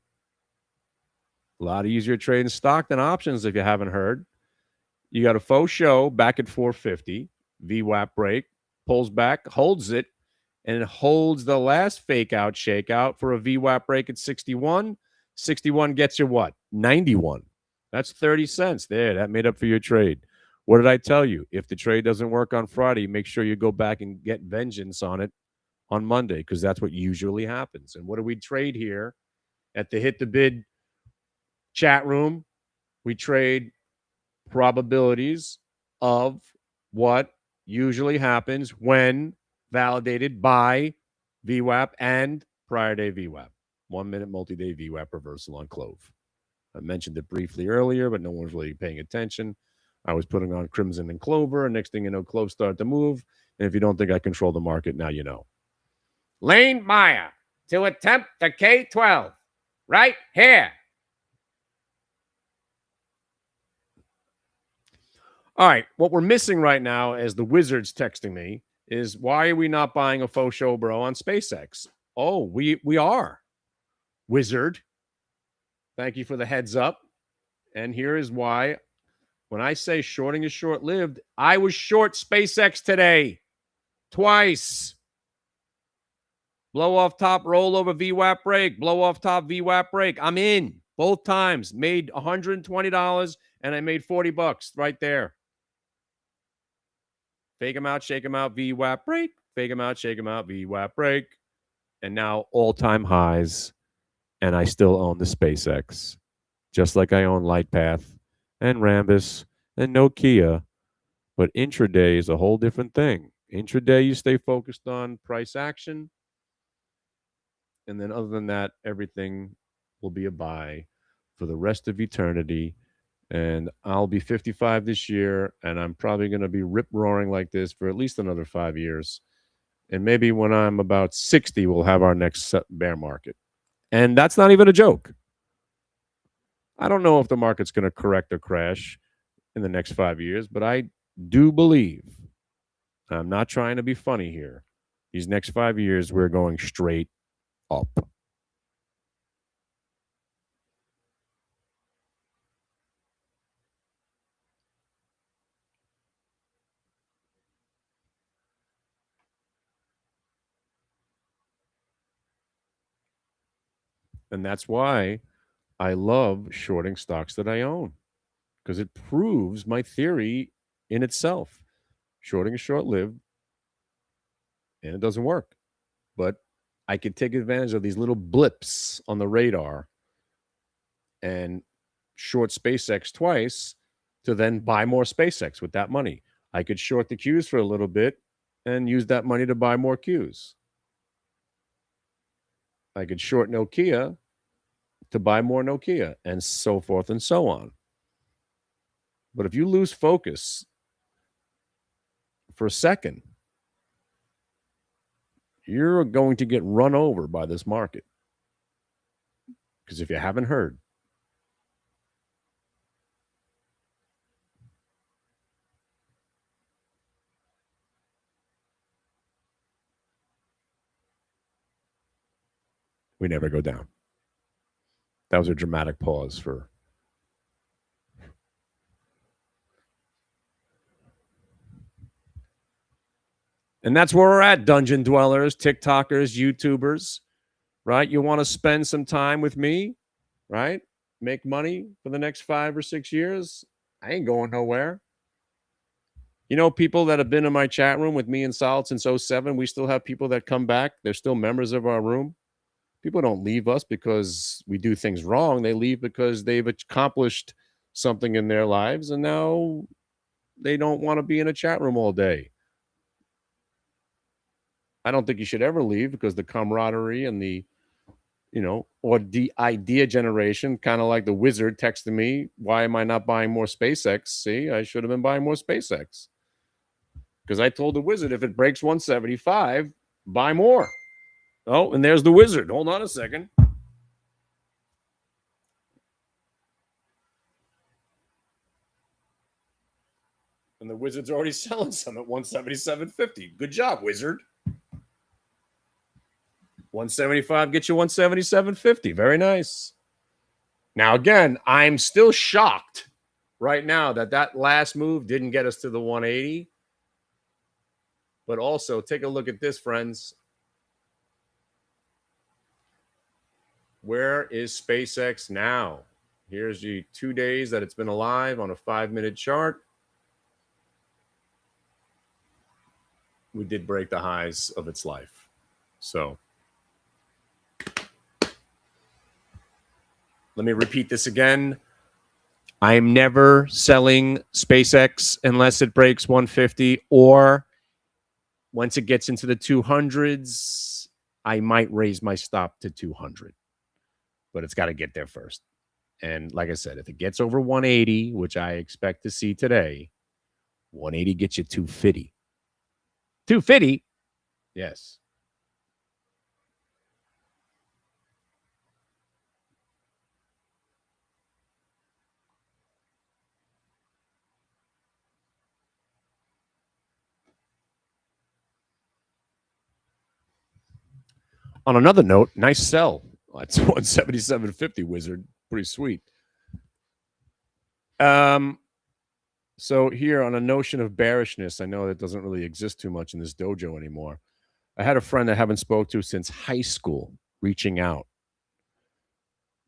A lot easier trading stock than options if you haven't heard. You got a faux show back at 450, VWAP break, pulls back, holds it, and it holds the last fake out shakeout for a VWAP break at 61. 61 gets you what? 91. That's 30 cents. There, that made up for your trade. What did I tell you? If the trade doesn't work on Friday, make sure you go back and get vengeance on it on Monday because that's what usually happens. And what do we trade here at the Hit the Bid chat room? We trade probabilities of what usually happens when validated by VWAP and prior day VWAP. 1 minute multi-day VWAP reversal on Clove. I mentioned it briefly earlier, but no one was really paying attention. I was putting on Crimson and Clover, and next thing you know, Clove started to move. And if you don't think I control the market, now you know. Lane Meyer to attempt the K12 right here. All right, what we're missing right now, as the Wizard's texting me, is why are we not buying a faux show, bro, on SpaceX? Oh, we are. Wizard. Thank you for the heads up. And here is why. When I say shorting is short-lived, I was short SpaceX today. Twice. Blow off top, roll over VWAP break. Blow off top, VWAP break. I'm in both times. Made $120 and I made $40 right there. Fake them out, shake them out, VWAP break. Fake them out, shake them out, VWAP break. And now all-time highs. And I still own the SpaceX. Just like I own Lightpath and Rambus and Nokia. But intraday is a whole different thing. Intraday, you stay focused on price action. And then other than that, everything will be a buy for the rest of eternity. And I'll be 55 this year, and I'm probably going to be rip-roaring like this for at least another 5 years. And maybe when I'm about 60, we'll have our next bear market. And that's not even a joke. I don't know if the market's going to correct or crash in the next 5 years, but I do believe, I'm not trying to be funny here, these next 5 years, we're going straight up. And that's why I love shorting stocks that I own, because it proves my theory in itself. Shorting is short lived and it doesn't work. But I could take advantage of these little blips on the radar and short SpaceX twice to then buy more SpaceX with that money. I could short the Qs for a little bit and use that money to buy more Qs. I could short Nokia to buy more Nokia, and so forth and so on. But if you lose focus for a second, you're going to get run over by this market. Because if you haven't heard, we never go down. That was a dramatic pause for. And that's where we're at, dungeon dwellers, TikTokers, YouTubers, right? You want to spend some time with me, right? Make money for the next 5 or 6 years? I ain't going nowhere. You know, people that have been in my chat room with me and Solid since 07, we still have people that come back. They're still members of our room. People don't leave us because we do things wrong. They leave because they've accomplished something in their lives, and now they don't want to be in a chat room all day. I don't think you should ever leave, because the camaraderie and the, or the idea generation, kind of like the wizard texting me, why am I not buying more SpaceX? See, I should have been buying more SpaceX. Because I told the wizard, if it breaks 175, buy more. Oh, and there's the wizard. Hold on a second. And the wizard's already selling some at 177.50. Good job, wizard. 175 get you 177.50. Very nice. Now, again, I'm still shocked right now that last move didn't get us to the 180. But also, take a look at this, friends. Where is SpaceX now? Here's the 2 days that it's been alive on a 5-minute chart. We did break the highs of its life. So let me repeat this again. I'm never selling SpaceX unless it breaks 150, or once it gets into the 200s, I might raise my stop to 200. But it's got to get there first. And like I said, if it gets over 180, which I expect to see today, 180 gets you 250. 250? Yes. On another note, nice sell. That's 177.50, wizard. Pretty sweet. So here, on a notion of bearishness, I know that doesn't really exist too much in this dojo anymore. I had a friend I haven't spoke to since high school reaching out,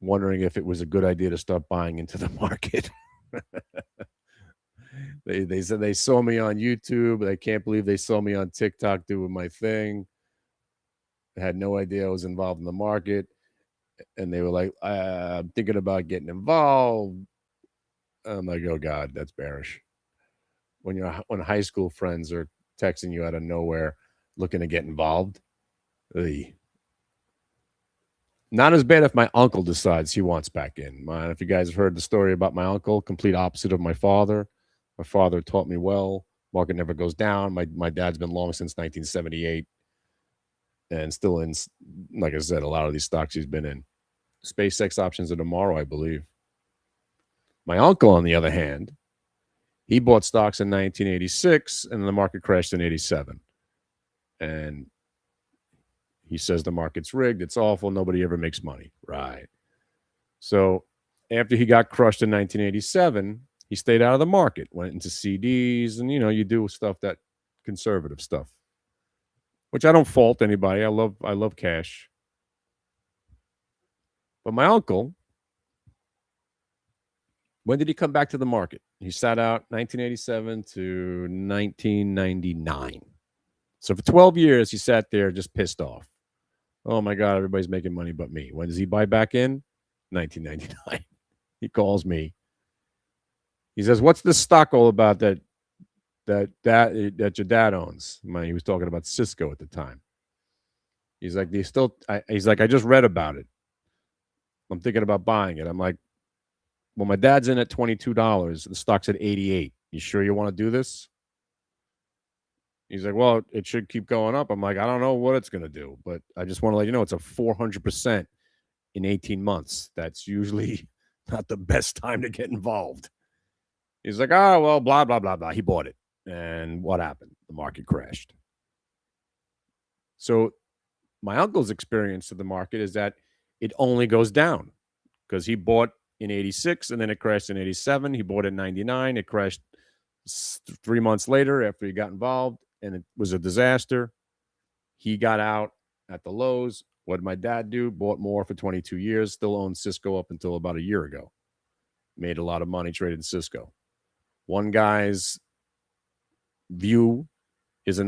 wondering if it was a good idea to start buying into the market. They said they saw me on YouTube. They can't believe they saw me on TikTok doing my thing. I had no idea I was involved in the market. And they were like, I'm thinking about getting involved. I'm like, oh God, that's bearish. When high school friends are texting you out of nowhere looking to get involved. Ugh. Not as bad if my uncle decides he wants back in. If you guys have heard the story about my uncle, complete opposite of my father. My father taught me well. Market never goes down. My dad's been long since 1978 and still in, like I said, a lot of these stocks he's been in. SpaceX options are tomorrow, I believe. My uncle, on the other hand, he bought stocks in 1986 and the market crashed in 87. And he says the market's rigged. It's awful. Nobody ever makes money. Right. So after he got crushed in 1987, he stayed out of the market, went into CDs, and you do stuff that conservative stuff, which I don't fault anybody. I love cash. But my uncle, when did he come back to the market? He sat out 1987 to 1999. So for 12 years, he sat there just pissed off. Oh my God, everybody's making money but me. When does he buy back in? 1999. He calls me. He says, "What's this stock all about that your dad owns?" He was talking about Cisco at the time. He's like, he's like, "I just read about it. I'm thinking about buying it." I'm like, "Well, my dad's in at $22. The stock's at 88. You sure you want to do this?" He's like, "Well, it should keep going up." I'm like, "I don't know what it's going to do, but I just want to let you know it's a 400% in 18 months. That's usually not the best time to get involved." He's like, "Oh, well, blah, blah, blah, blah." He bought it. And what happened? The market crashed. So my uncle's experience of the market is that it only goes down because he bought in 86 and then it crashed in 87. He bought in 99. It crashed 3 months later after he got involved and it was a disaster. He got out at the lows. What did my dad do? Bought more for 22 years, still owns Cisco up until about a year ago. Made a lot of money trading Cisco. One guy's view is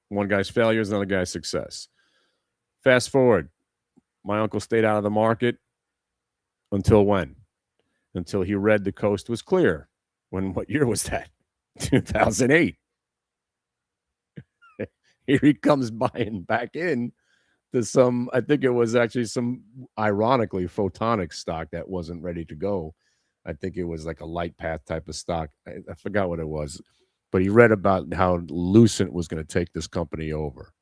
one guy's failure is another guy's success. Fast forward, my uncle stayed out of the market until when? Until he read the coast was clear. What year was that? 2008. Here he comes buying back in to some, I think it was actually some, ironically, photonic stock that wasn't ready to go. I think it was like a light path type of stock. I forgot what it was. But he read about how Lucent was going to take this company over.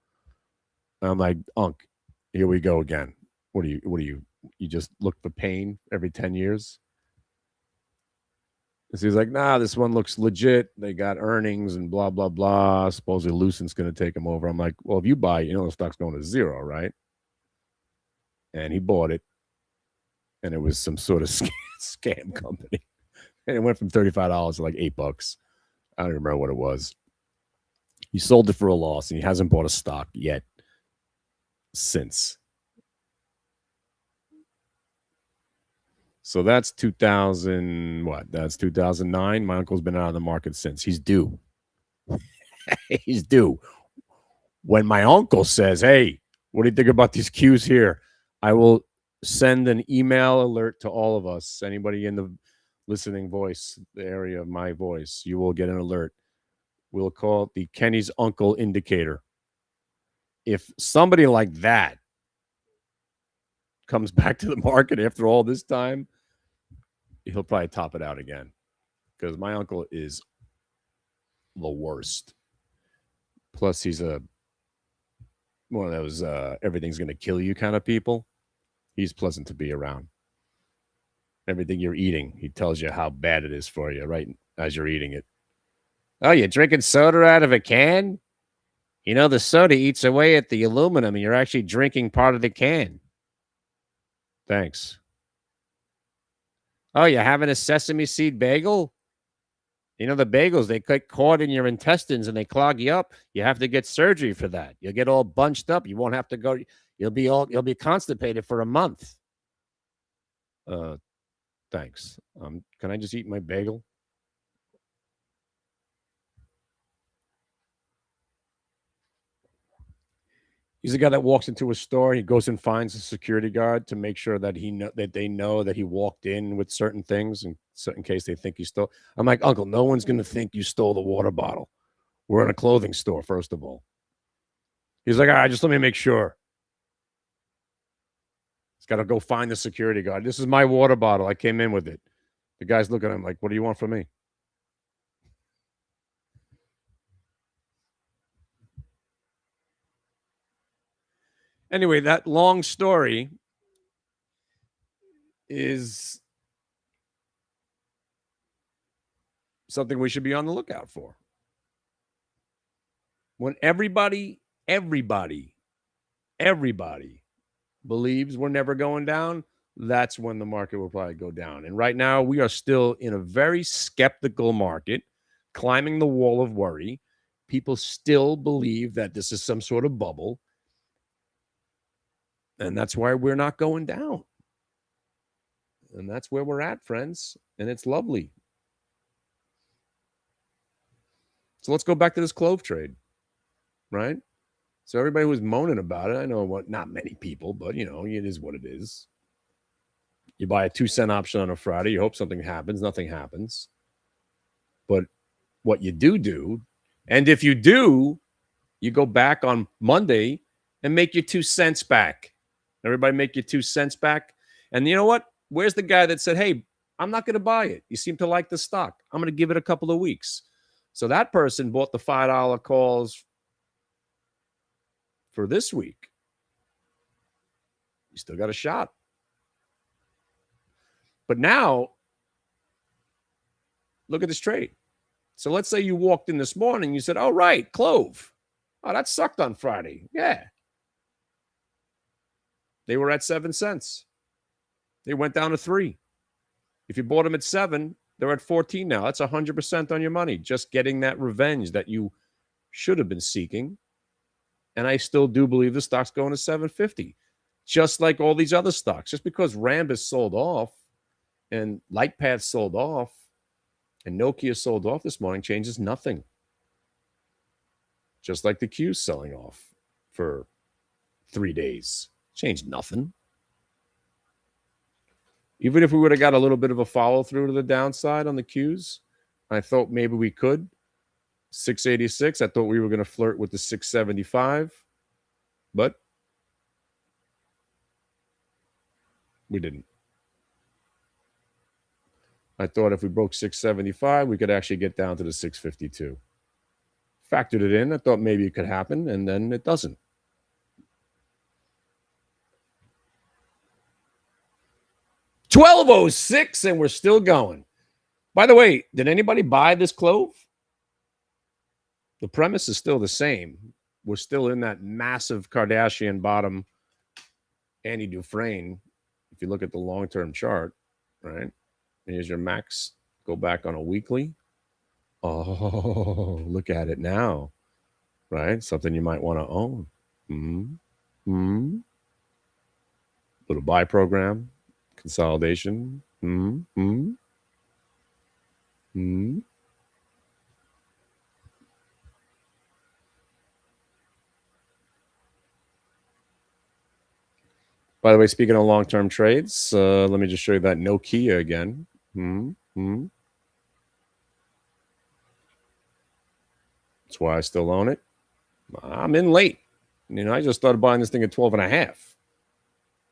And I'm like, "Unc, here we go again. What do you just look for pain every 10 years?" And so he's like, "Nah, this one looks legit. They got earnings and blah, blah, blah. Supposedly Lucent's going to take them over." I'm like, "Well, if you buy, the stock's going to zero, right?" And he bought it. And it was some sort of scam company. And it went from $35 to like $8. I don't remember what it was. He sold it for a loss, and he hasn't bought a stock yet since. So that's 2000. What? That's 2009. My uncle's been out of the market since. He's due. He's due. When my uncle says, "Hey, what do you think about these cues here?" I will send an email alert to all of us. Anybody in the listening voice, the area of my voice, you will get an alert. We'll call it the Kenny's Uncle Indicator. If somebody like that comes back to the market after all this time, he'll probably top it out again because my uncle is the worst. Plus, he's one of those everything's going to kill you kind of people. He's pleasant to be around. Everything you're eating, he tells you how bad it is for you right as you're eating it. "Oh, you're drinking soda out of a can? The soda eats away at the aluminum and you're actually drinking part of the can." "Thanks." "Oh, you're having a sesame seed bagel? The bagels, they get caught in your intestines and they clog you up. You have to get surgery for that. You'll get all bunched up. You won't have to go. You'll be constipated for a month." Thanks. Can I just eat my bagel? He's the guy that walks into a store. He goes and finds a security guard to make sure that they know that he walked in with certain things, in case they think he stole. I'm like, "Uncle, no one's going to think you stole the water bottle. We're in a clothing store, first of all." He's like, "All right, just let me make sure." He's got to go find the security guard. "This is my water bottle. I came in with it." The guy's looking at him like, "What do you want from me?" Anyway, that long story is something we should be on the lookout for. When everybody believes we're never going down, that's when the market will probably go down. And right now, we are still in a very skeptical market, climbing the wall of worry. People still believe that this is some sort of bubble. And that's why we're not going down. And that's where we're at, friends. And it's lovely. So let's go back to this clove trade, right? So everybody was moaning about it. I know what, not many people, but you know, it is what it is. You buy a 2-cent option on a Friday, you hope something happens, nothing happens. But what you do, and if you do, you go back on Monday and make your 2 cents back. Everybody make your 2 cents back. And you know what? Where's the guy that said, hey, I'm not going to buy it. You seem to like the stock. I'm going to give it a couple of weeks. So that person bought the $5 calls for this week. You still got a shot. But now, look at this trade. So let's say you walked in this morning, you said, oh, right, clove. Oh, that sucked on Friday. Yeah. They were at 7 cents. They went down to 3. If you bought them at 7, they're at 14 now. That's 100% on your money. Just getting that revenge that you should have been seeking. And I still do believe the stock's going to 750. Just like all these other stocks. Just because Rambus sold off and Lightpath sold off and Nokia sold off this morning changes nothing. Just like the Q's selling off for 3 days. Changed nothing. Even if we would have got a little bit of a follow through to the downside on the Qs, I thought maybe we could. 686. I thought we were going to flirt with the 675, but we didn't. I thought if we broke 675, we could actually get down to the 652. Factored it in. I thought maybe it could happen, and then it doesn't. $12.06, and we're still going. By the way, did anybody buy this clove? The premise is still the same. We're still in that massive Kardashian bottom, Andy Dufresne. If you look at the long-term chart, right? Here's your max. Go back on a weekly. Oh, look at it now, right? Something you might want to own. Little buy program, consolidation. By the way, speaking of long-term trades, let me just show you that Nokia again. That's why I still own it. I'm in late. You know, I just started buying this thing at 12.5.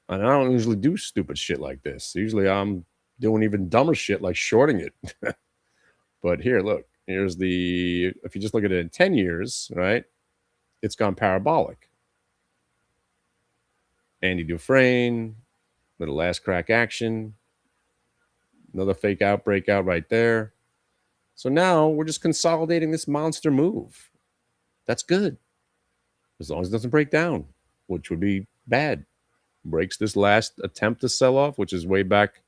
And I don't usually do stupid shit like this. Usually I'm doing even dumber shit like shorting it. But here, look. Here's the, if you just look at it in 10 years, right? It's gone parabolic. Andy Dufresne, little last crack action. Another fake out breakout right there. So now we're just consolidating this monster move. That's good. As long as it doesn't break down, which would be bad. Breaks this last attempt to sell off, which is way back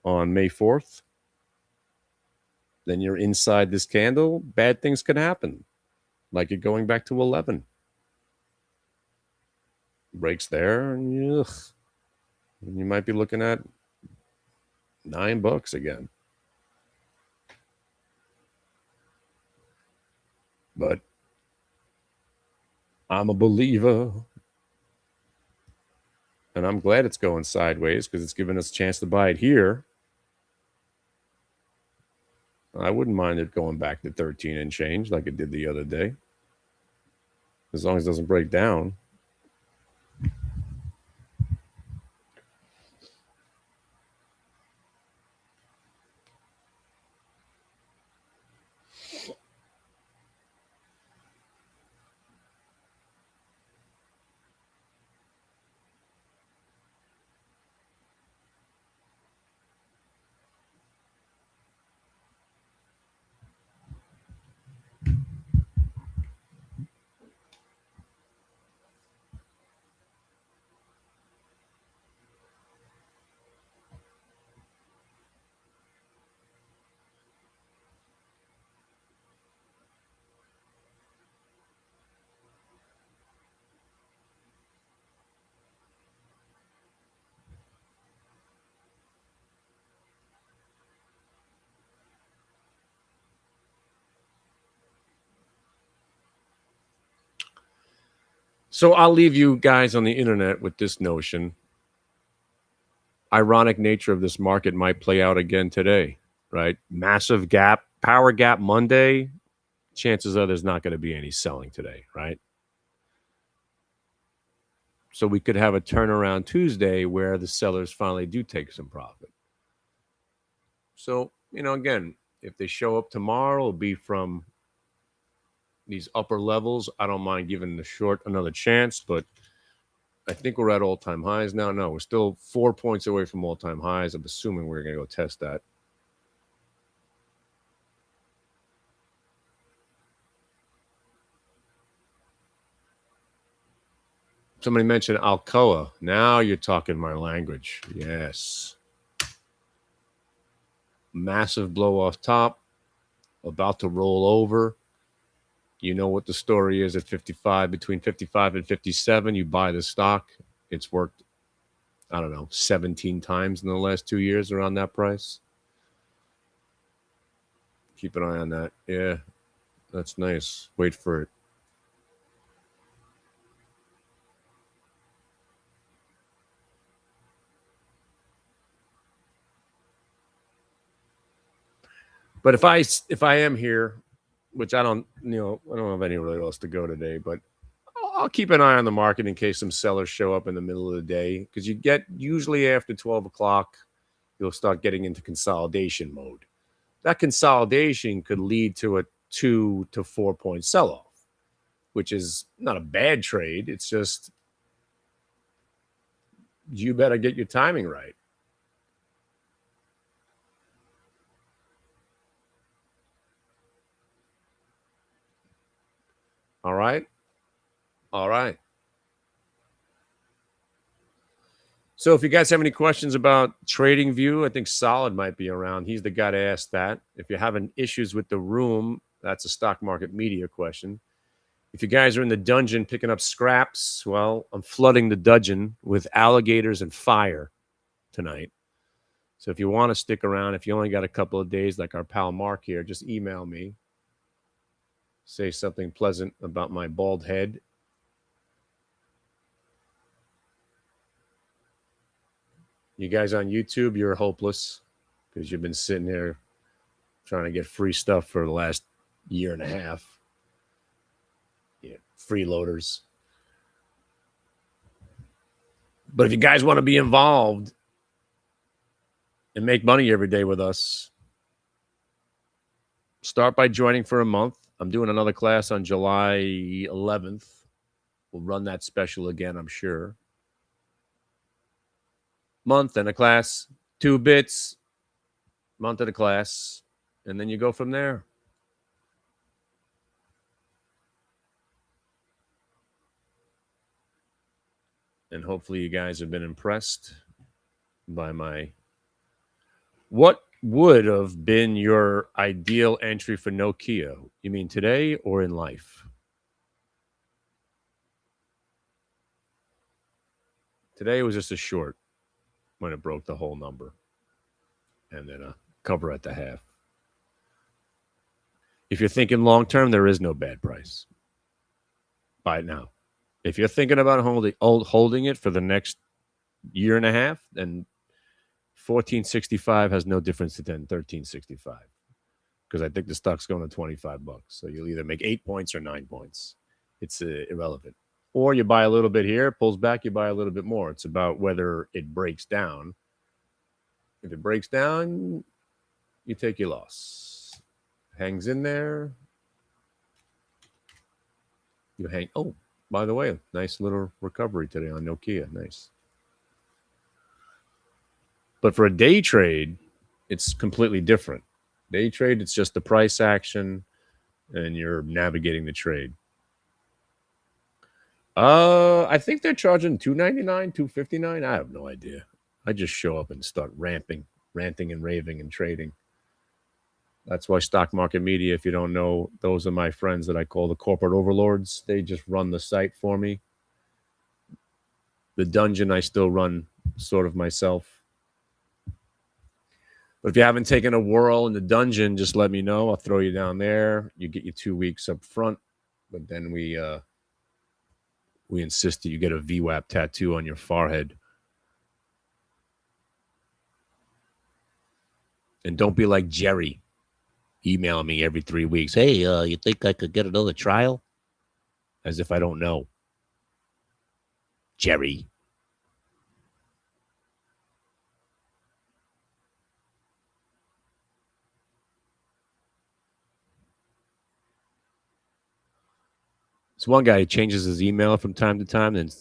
on May 4th. Then you're inside this candle. Bad things could happen. Like it going back to 11. Breaks there. And you might be looking at $9 again. But I'm a believer. And I'm glad it's going sideways because it's given us a chance to buy it here. I wouldn't mind it going back to 13 and change like it did the other day. As long as it doesn't break down. So I'll leave you guys on the internet with this notion. Ironic nature of this market might play out again today, right? Massive gap, power gap Monday. Chances are there's not going to be any selling today, right? So we could have a turnaround Tuesday where the sellers finally do take some profit. So, again, if they show up tomorrow, it'll be from these upper levels. I don't mind giving the short another chance, but I think we're at all-time highs now. No, we're still 4 points away from all-time highs. I'm assuming we're going to go test that. Somebody mentioned Alcoa. Now you're talking my language. Yes. Massive blow off top, about to roll over. You know what the story is at 55, between 55 and 57. You buy the stock. It's worked, I don't know, 17 times in the last 2 years around that price. Keep an eye on that. Yeah, that's nice. Wait for it. But if I am here, which I don't have anywhere else to go today, but I'll keep an eye on the market in case some sellers show up in the middle of the day, because you get usually after 12 o'clock, you'll start getting into consolidation mode. That consolidation could lead to a 2 to 4 point sell off, which is not a bad trade. It's just you better get your timing right. All right. All right. So if you guys have any questions about TradingView, I think Solid might be around. He's the guy to ask that. If you're having issues with the room, that's a stock market media question. If you guys are in the dungeon picking up scraps, well, I'm flooding the dungeon with alligators and fire tonight. So if you want to stick around, if you only got a couple of days like our pal Mark here, just email me. Say something pleasant about my bald head. You guys on YouTube, you're hopeless because you've been sitting here trying to get free stuff for the last year and a half. Yeah, freeloaders. But if you guys want to be involved and make money every day with us, start by joining for a month. I'm doing another class on July 11th. We'll run that special again, I'm sure. Month and a class, 2 bits, month of the class, and then you go from there. And hopefully you guys have been impressed by my... What would have been your ideal entry for Nokia? You mean today or in life? Today was just a short when it broke the whole number. And then a cover at the half. If you're thinking long term, there is no bad price. Buy it now. If you're thinking about holding it for the next year and a half, then 1465 has no difference to 1365, because I think the stock's going to $25. So you'll either make 8 points or 9 points. It's irrelevant. Or you buy a little bit here, pulls back, you buy a little bit more. It's about whether it breaks down. If it breaks down, you take your loss. Hangs in there, you hang. Oh, by the way, nice little recovery today on Nokia. Nice. But for a day trade, it's completely different. Day trade, it's just the price action, and you're navigating the trade. I think they're charging $299, $259. I have no idea. I just show up and start ranting and raving and trading. That's why stock market media, if you don't know, those are my friends that I call the corporate overlords. They just run the site for me. The dungeon I still run sort of myself. But if you haven't taken a whirl in the dungeon, just let me know. I'll throw you down there. You get your 2 weeks up front. But then we we insist that you get a VWAP tattoo on your forehead. And don't be like Jerry, email me every 3 weeks. Hey, you think I could get another trial? As if I don't know. Jerry. This one guy changes his email from time to time, and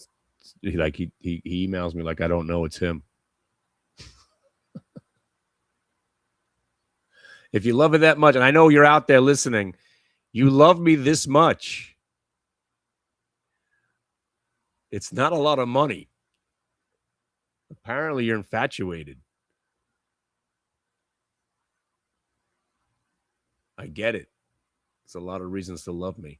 he emails me like I don't know it's him. If you love it that much, and I know you're out there listening, you love me this much. It's not a lot of money. Apparently, you're infatuated. I get it. It's a lot of reasons to love me.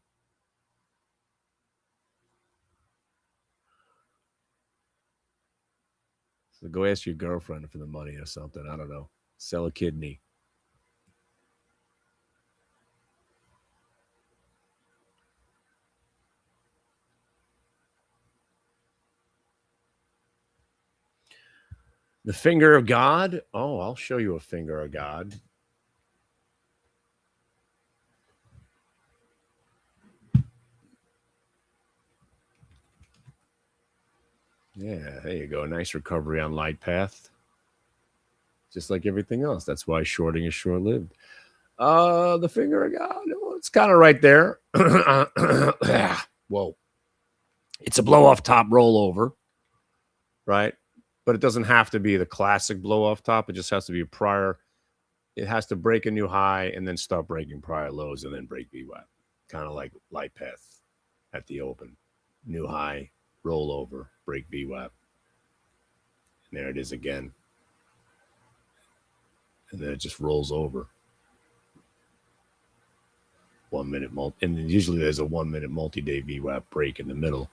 So go ask your girlfriend for the money or something. I don't know. Sell a kidney. The finger of God. Oh, I'll show you a finger of God. Yeah, there you go. Nice recovery on light path. Just like everything else. That's why shorting is short-lived. The finger of God. Well, it's kind of right there. Whoa. It's a blow-off top rollover, right? But it doesn't have to be the classic blow-off top. It just has to be a prior. It has to break a new high and then start breaking prior lows and then break VWAP. Kind of like light path at the open. New high, roll over, break VWAP. And there it is again. And then it just rolls over. 1 minute and then usually there's a 1 minute multi-day VWAP break in the middle.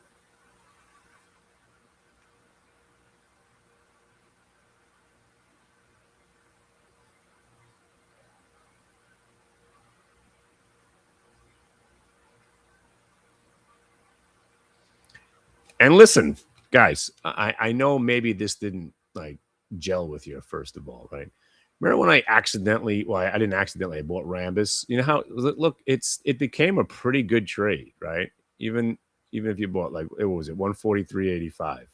And listen, guys, I know maybe this didn't like gel with you first of all, right? Remember when I accidentally, well, I didn't accidentally, I bought Rambus. You know how, look, it became a pretty good trade, right? Even if you bought like, what was it, 143.85.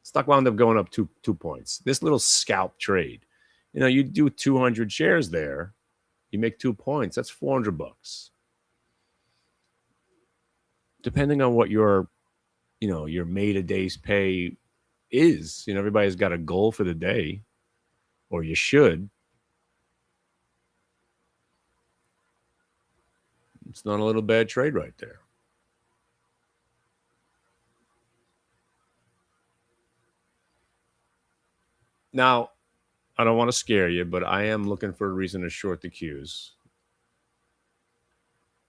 Stock wound up going up two points. This little scalp trade, you know, you do 200 shares there, you make 2 points, that's $400. Depending on what your made a day's pay is, you know, everybody's got a goal for the day. Or you should. It's not a little bad trade right there. Now, I don't want to scare you, but I am looking for a reason to short the Qs.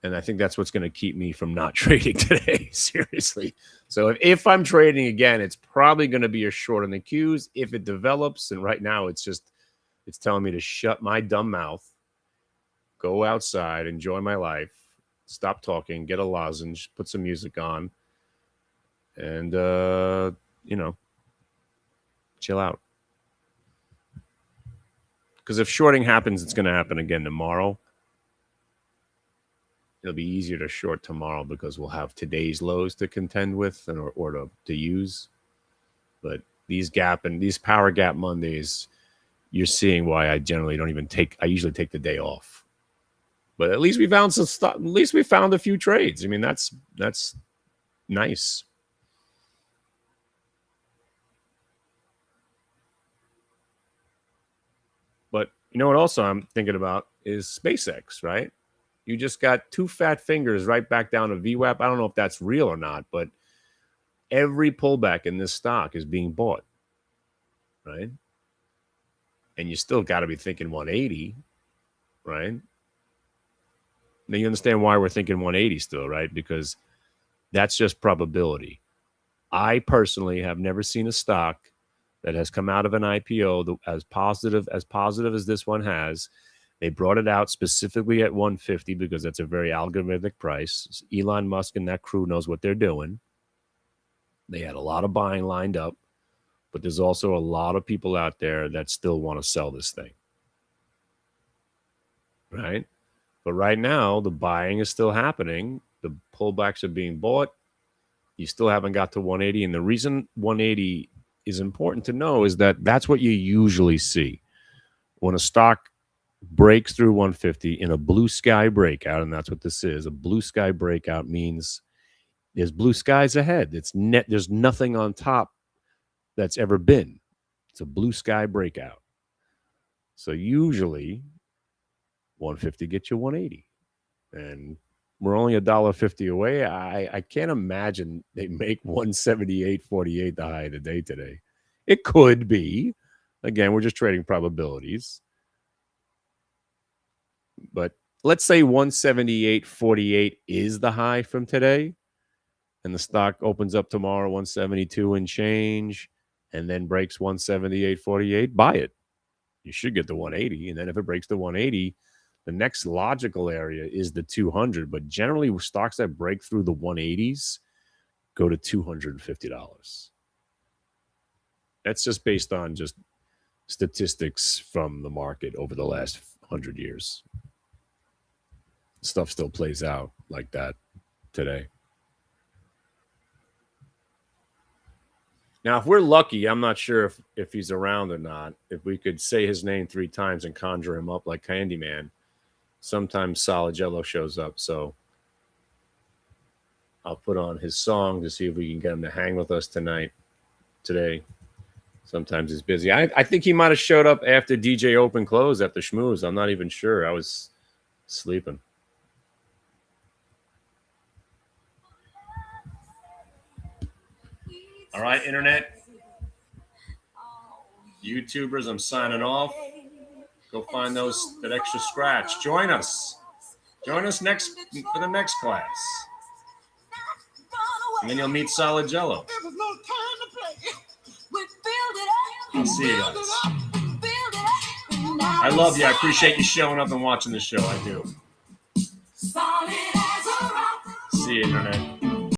And I think that's what's going to keep me from not trading today, seriously. So if I'm trading again, it's probably going to be a short on the Qs if it develops. And right now it's telling me to shut my dumb mouth, go outside, enjoy my life, stop talking, get a lozenge, put some music on, and, chill out. Because if shorting happens, it's going to happen again tomorrow. It'll be easier to short tomorrow because we'll have today's lows to contend with or to use. But these gap and these power gap Mondays, you're seeing why I generally don't even I usually take the day off. But at least we found some stuff. At least we found a few trades. I mean, that's nice. But you know what also I'm thinking about is SpaceX, right? You just got 2 fat fingers right back down to VWAP. I don't know if that's real or not, but every pullback in this stock is being bought, right? And you still got to be thinking 180, right? Now you understand why we're thinking 180 still, right? Because that's just probability. I personally have never seen a stock that has come out of an IPO as positive as this one has, They brought it out specifically at 150 because that's a very algorithmic price. Elon Musk and that crew knows what they're doing. They had a lot of buying lined up, but there's also a lot of people out there that still want to sell this thing. Right? But right now, the buying is still happening. The pullbacks are being bought. You still haven't got to 180. And the reason 180 is important to know is that that's what you usually see. When a stock breaks through 150 in a blue sky breakout, and that's what this is, a blue sky breakout means there's blue skies ahead. There's nothing on top that's ever been. It's a blue sky breakout. So usually 150 gets you 180. And we're only $1.50 away. I can't imagine they make 178.48 the high of the day today. It could be. Again, we're just trading probabilities. But let's say 178.48 is the high from today, and the stock opens up tomorrow 172 and change, and then breaks 178.48, buy it. You should get the 180, and then if it breaks the 180, the next logical area is the 200. But generally, stocks that break through the 180s go to $250. That's just based on just statistics from the market over the last 100 years. Stuff still plays out like that today. Now, if we're lucky, I'm not sure if he's around or not. If we could say his name 3 times and conjure him up like Candyman, sometimes Solid Jello shows up. So I'll put on his song to see if we can get him to hang with us today. Sometimes he's busy. I think he might have showed up after DJ Open Close at the Schmooze. I'm not even sure. I was sleeping. All right, Internet. YouTubers, I'm signing off. Go find that extra scratch. Join us. Join us next for the next class. And then you'll meet Solid Jello. I'll see you guys. I love you. I appreciate you showing up and watching the show. I do. See you, Internet.